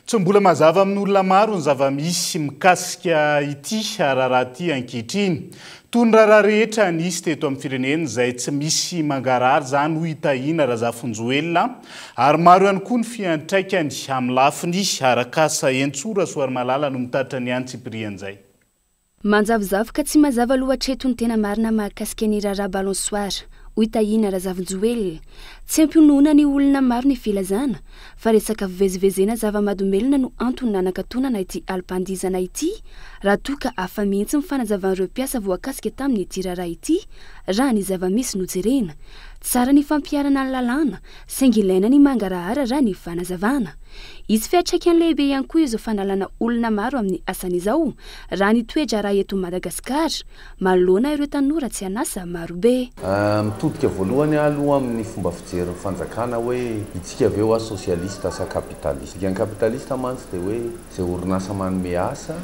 Tsy mbola mazava amin'ny olona maro ny zava-misy mikasika ity raharaha ity ankehitriny. Toy ny raharaha rehetra nisy teto amin'ny firenena izay tsy misy mangarary izany ho hitahina Razafinjoelina ary maro ihany koa ny fiantraikany amin'ny lafiny arak'asa Entsora Soary Malala no mitatra ny any Tsiprian'izay.
Manjavozavo ka tsy mazava lohatreto ny tena marina mahakasika ny raharaha balansoary. Uitahina Razafinjoelina tsy ampionoana ny olona maro ny filazana fa resaka fivezivezena zava-madomelona no antony nanakatonana ity alipandizana ity raha toka afa mihitsy mifanazavan'ireo mpiasa voakasika tamin'ny ity raharaha ity raha ny zava-misy nojerena tsara ny fampiarana ny lalàna saingy ilaina ny mangarahara raha ny fanazavana. Izy fiantraikany lehibe ihany koa izao fanalana olona maro amin'ny asan'izao raha ny toetra raha eto Madagasikara manoloana ireo tanora tsy anasa maro be.
Mitodika voalohany aloha amin'ny fomba fijery fanjakana hoe itsika avy eo sosialista sa kapitalista. Ny kapitalista mantsy dia hoe izay orinasa manome asa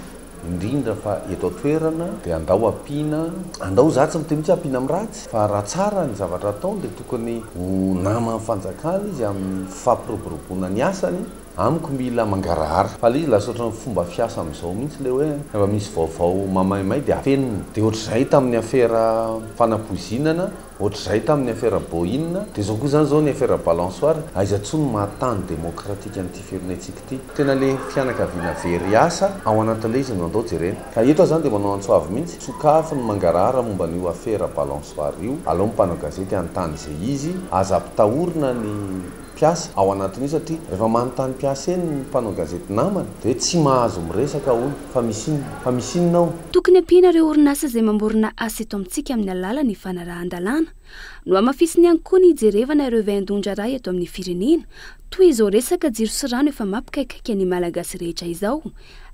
indrindra fa eto toerana dia andao ampina andao zatsy mihitsy ampina amin'ny ratsy fa raha tsara ny zavatra ataony dia tokony ho nama amin'ny fanjakana izy amin'ny fampiroboroboana ny asany amiko mila mangarahara fa le izy lasotra ny fomba fiasa amin'izao mihitsy le hoe efa misy vaovao mamaimay dia afenina dia ohatr'izay tamin'ny afera fanapoizinana ohatr'izay tamin'ny afera boina dia zao koa zany zao ny afera balansoary aizatsony mahatany demokratika n'ity firenentsika ity tena le fianakaviana very asa ao anatin'le izy no andao jerena ka eto zany dia manao antsoavy mihitsy sokafo ny mangarahara momba n'io afera balansoary io alao mpanao gazety antany izay izy aza ampitahorina ny piasa ao anatin'io satria rehefa manontany piasa eny ny mpanao gazety namany dia tsy mahazo miresaka hono fa misinonao.
Tokony ampiana ireo orinasa izay mamorona asa eto amintsika amin'ny alalan'ny fanarahan-dalàna no amafisiny ihany koa ny hijerevana ireo vaindondra raha eto amin'ny firenena toy izao resaka jiro sy rano efa mampikaikaiky ny malagasy rehetra izao.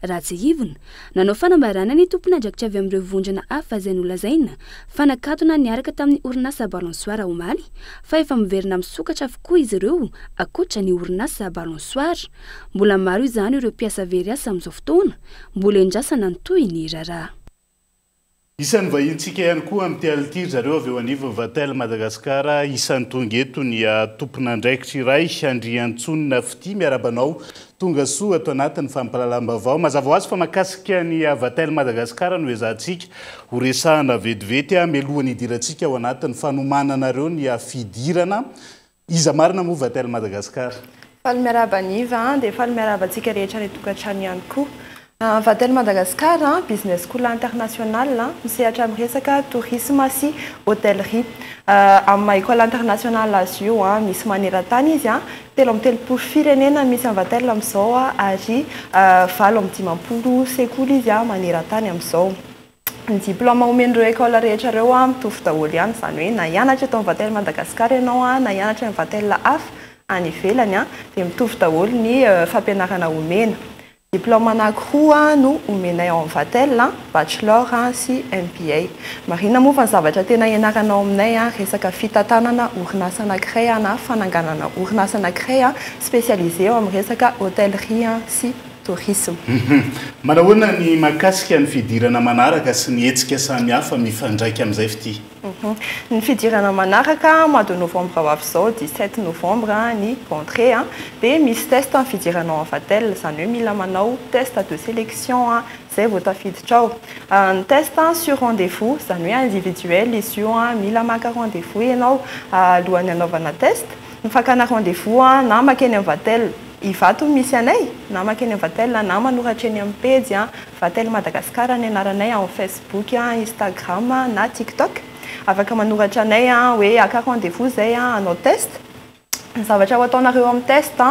Raha tsy hivona nanao fanambarana ny tompon'andraikitra avy amin'ireo vondrona hafa izay nolazaina fa nakatona niaraka tamin'ny orinasa balansoary omaly fa efa miverina misokatra avokoa izy ireo akoatra ny orinasa balansoary. Mbola maro izany ireo mpiasa very asa amin'izao fotoana mbola endrasana ny toy ny raharaha.
Isan'ny vahintsika ihany koa amin'ny ality zareo avy eo anivon'ny Vatel Madagasikara isan'ny tonga eto ny tompon'andraikitra iray Andriantsonina Fity miarabanao tonga soa ato anatin'ny fampahalalam-baovao mazava ho azy fa mahakasika ny Vatel Madagasikara no ezahantsika ho resahana vetivety mialohan'ny hidirantsika ao anatin'ny fanomananareo ny fidirana iza marina moa Vatel Madagasikara.
Faly miaraba niva dia faly miarabantsika rehetra ny tokantrano ihany koa. Vatel Madagascar, business school international, misehatra amin'ny resaka tourisme sy hôtellerie. Amin'ny école internationale azy io misy maneran-tany izy telo amin'ny telopolo firenena misy amin'ny Vatel amin'izao ary valo amin'ny dimampolo sekoly izy maneran-tany amin'izao. Ny diplôme omen'ireo école rehetra ireo mitovy daholo ihany, izany hoe na hianatra eto amin'ny Vatel Madagascar ianao na hianatra amin'ny Vatel hafa any ivelany dia mitovy daholo ny fampianarana omena. Diplôme anankiroa no omenay ao amin'ny Vatel, bachelor sy MBA. Marina moa fa ny zavatra tena ianaranao aminay resaka fitantanana orinasa anankiray na fananganana orinasa anankiray spécialisé eo amin'ny resaka hôtellerie sy tourisme.
Manahoana ny mahakasika ny fidirana manaraka sy ny hetsika samihafa mifandraika amin'izay fity?
Ny fidirana manaraka mois de novembre ho avy izao 17 novembre ny rentrée dia misy test ny fidiranao amin'ny Vatel, izany hoe mila manao test de sélection zay vao tafiditra ao. Ny test sur rendez-vous, izany hoe individuel izy io mila maka rendez-vous ianao alohan'ny anaovana test. Ny fakana rendez-vous na makeny amin'ny Vatel ivato misy anay na makeny amin'ny Vatel na manoratra eny amin'ny page Vatel Madagasikara ny anaranay amin'ny Facebook, Instagram na TikTok. Afaka manoratra anay hoe aka rendez-vous zay anao test. Ny zavatra ho ataonareo amin'ny test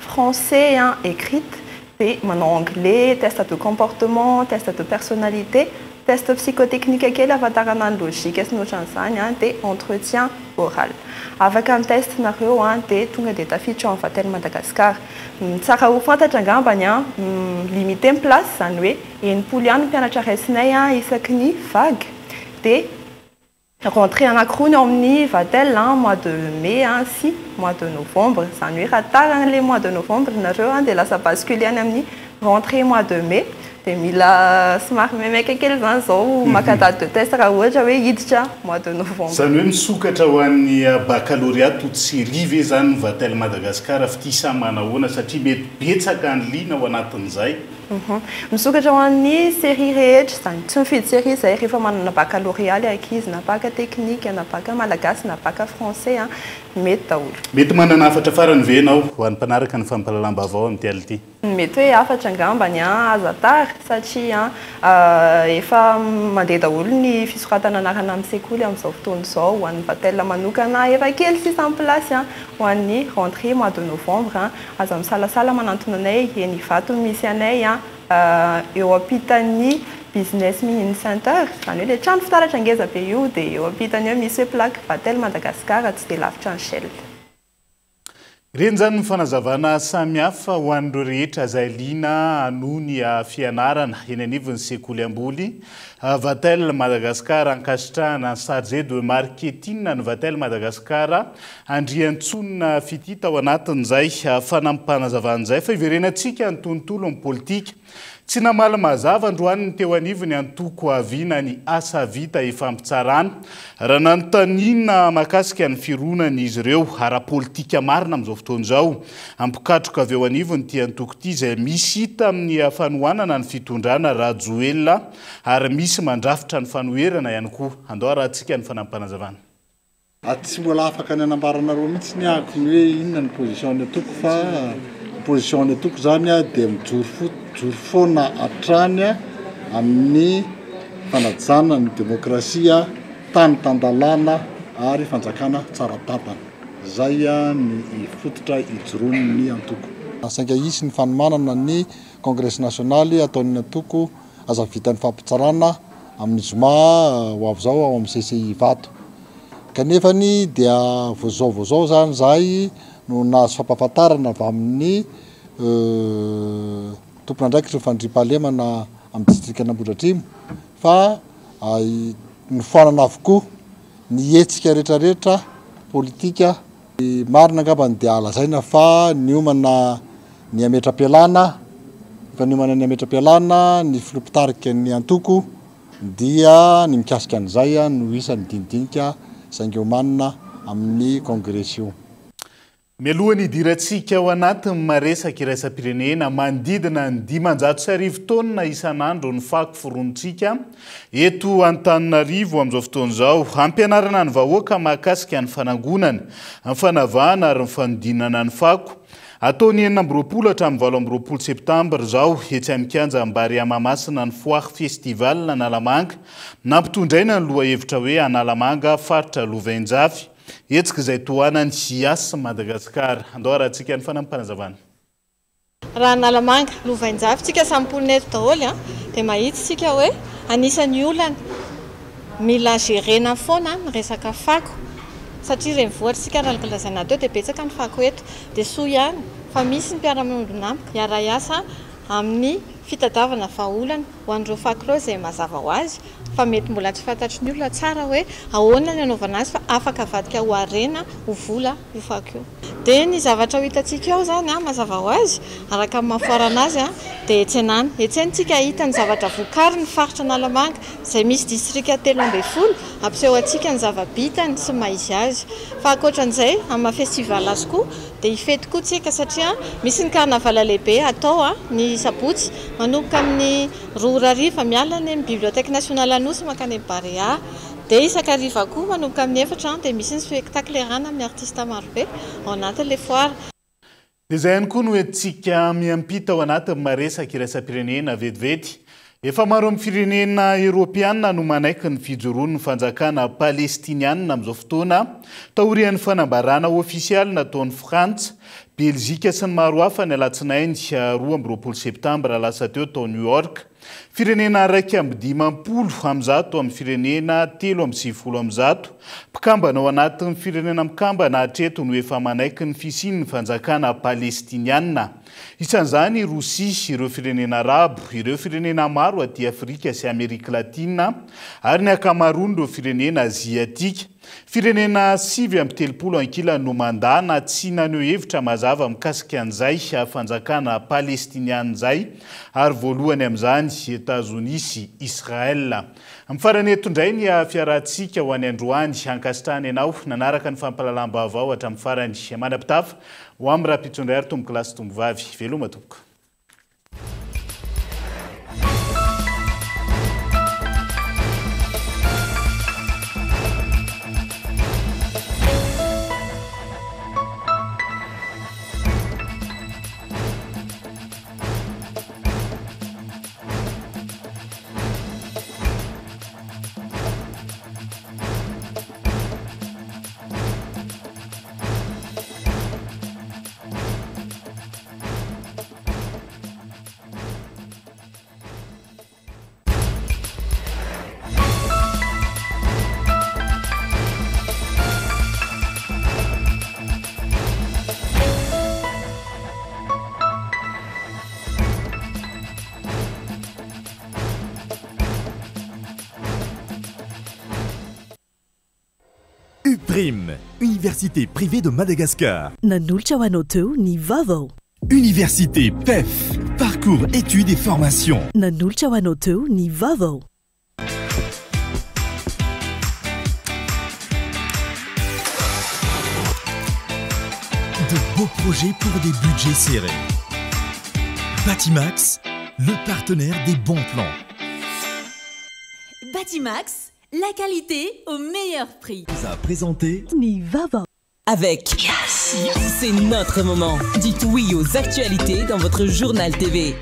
français écrite dia manao anglais, test de comportement, test de personnalité, test psychotechnique kely ahafantarana ny logique sy ny ohatran'izany dia entretien oral. Afaka amin'ny test nareo dia tonga dia tafiditra amin'ny Vatel Madagasikara. Tsara ho fantatra angambany limité ny place, izany hoe 80 ihany mpianatra raisinay isaky ny vague dia rentrée anankiroa ny ao amin'ny Vatel mois de mai sy mois de novembre, izany hoe raha tara le mois de novembre nareo dia lasa bascule any amin'ny rentrée mois de mai dia mila somary maimaika kely zany izao maka date de test raha ohatra hoe hiditra mois de novembre.
Izany hoe misokatra ho an'ny baccalauréat toute série ve zany ny Vatel Madagasikara fity samy manahoana satria mety betsaka ny lina ao anatin'izay.
Misokatra ho an'ny série rehetra, izany tsy mifidy série zay rehefa manana baccalauréat ilay ankizy na bac technique na bac malagasy na bac français mety daholo.
Mety manana afatra farany ve ianao ho an'ny mpanaraka ny fampahalalam-baovao amin'ny ality?
Mety hoe afatra angambany aza tara satria efa mandeha daholo ny fisoratana anarana amin'ny sekoly amin'izao fotoana izao ho an'ny Vatel manokana efa kely 600 place ho an'ny rentrée mois de novembre. Aza misalasala manantona anay eny Ivato misy anay eo ampitan'ny business mini center, izany hoe ilay trano fitaratra ngeza be io dia eo ampitany eo misy hoe plaque Vatel Madagasikara tsy dia lavitra ny Shell.
Ireny zany ny fanazavana samihafa ho an'ireo rehetra izay liana hanohy ny fianarana eny anivon'ny sekoly amboly. Vatel Madagasikara ankasitrahana chargé de marketing ny Vatel Madagasikara Andriantsonina Fity tao anatin'izay fanampanazavaan'izay fa iverenantsika ny tontolo amin'ny politika. Tsy namaly mazava androany ny teo anivony antoko aviana ny asa vita ifampitsarana. Raha nanontaniana mahakasika ny fironana izy ireo ara-politika marina amin'izao fotoana izao. Ampikatroka avy eo anivony ty antoko ty izay misy hita amin'ny fanohanana ny fitondrana Rajoelina ary misy mandrafitra ny fanoherana ihany koa. Andao rahantsika ny fanampanazavana.
Tsy mbola afaka ny anambaranareo mihitsy ny ako ny hoe inona ny position ny atoko fa position ny atoko zany dia mijoro foana hatrany amin'ny fanajana ny demokrasia, tany tandalana ary fanjakana tsara tapana. Zay ny fototra ijoroany ny antoko. Sainga isy ny fanomanana ny congrès national ataon'ny antoko aza vitan'ny fampitsarana amin'ny zoma ho avy zao ao amin'ny CCI Ivato. Kanefany dia voazao zany zay no nahazo fampahafantarana avy amin'ny tompon'andraikitra fandriam-pahalemana amin'ny distrika Nambohidratrimo fa nifoanana avokoa ny hetsika rehetrarehetra politika marina angambany dia alazaina fa niomana ny ametram-pialana, ny filopitarika ny antoko
dia ny mikasika an'izay no isany dinidinika saingeomanina amin'ny congression.
Mialohany hidirantsika ao anatiny maresaka iraisam-pirenena manodidina ny 500 taona isan'andro ny fako forontsika eto Antananarivo amin'izao fotoan'izao. Ampianarana ny vahoaka mahakasika ny fanangonana, ny fanavahana ary ny fanodinana ny fako. Ataony 9 hatramin'ny 12 septambra zao etsy amin'ny kianja Ambary Mahamasina ny foire festival n'Analamanga, nampitondraina ny lohahevitra hoe Analamanga faritra Lovainjafy. Etsika izay tohanany Sias Madagasikara. Andao arahantsika ny fanampanazavana.
Raha Analamanga Lovainjafy tsika sampolona eto daholo dia mahitsy tsika hoe anisan'ny olana mila gérena foana ny resaka fako. Satria renivohitra tsika lalazaina teo dia betsaka ny fako eto dia soa ihany fa misy ny mpiara-monina iara-iasa amin'ny fitadiavana vahaolana ho an'ireo fako ireo izay mazava ho azy fa mety mbola tsy fantatry ny olona tsara hoe ahoana ny anaovana azy fa afaka avadika ho harena ho vola io fako io. Dia ny zavatra ho hitantsika ao zany mazava ho azy araka amin'ny mahafoarana azy dia etsenany etsentsika hita ny zavatra vokariny faritra Analamanga izay misy distrika 13 ampiseho antsika ny zava-bitany sy maizy azy. Fa ankoatran'izay amin'ny festival azy koa dia hifety koa tsika satria misy ny karnavala lehibe atao ny sabotsy manomboka amin'ny 2 miala ny bibliotèque nationale anosy makany Barea. Dia isakariva koa manomboka amin'ny 4 dia misy ny spectacle erana amin'ny artiste marobe ao anatin'ilay foire.
Dia izay ihany koa no entsika miampita ao anatin'ny maresaka iraisam-pirenena vetivety. Efa maro amin'ny firenena Europiana no manaiky ny fijoroan'ny fanjakana Palestiniana amin'izao fotoana taorian'ny fanambarana ofisialy nataon'ny Frantsa, Belzika sy ny maro hafa ny alatsinainy 12 septambra lasa teo tao New York. Firenena 150 amin'zato amin'ny firenena 370 amin'zato. Mpikambana ao anatin'ny firenena mikambana hatreto no efa manaiky ny fisian'ny fanjakana Palestiniana. Isan'izany Rosia, ireo firenena Arabo, ireo firenena maro aty Afrika sy Amerika Latina ary ny akamaroany ireo firenena Aziatika. Firenena 7 ankilany no mandana tsy naneho hevitra mazava mikasika an'izay fanjakana Palestiniana izay ary voalohany amin'izany États-Unis sy Israel. Amin'ny farany eto indray ny fiarahantsika ho any androany ankasitrahany ianao nanaraka ny fampalalam-baovao hatramin'ny farany manapitafa ho amin'ny raha mpitondray ary tomboky lasy tombovavy. Veloma tompoko.
UPRIM, Université privée de Madagascar.
Nanolotra ho anao teo ny vaovao.
Université PEF, parcours études et formation.
Nanolotra ho anao teo ny vaovao.
De beaux projets pour des budgets serrés. Batimax, le partenaire des bons plans.
Batimax, la qualité au meilleur prix.
Vous a présenté
Nivava.
Avec Yes, c'est notre moment. Dites oui aux actualités dans votre journal TV.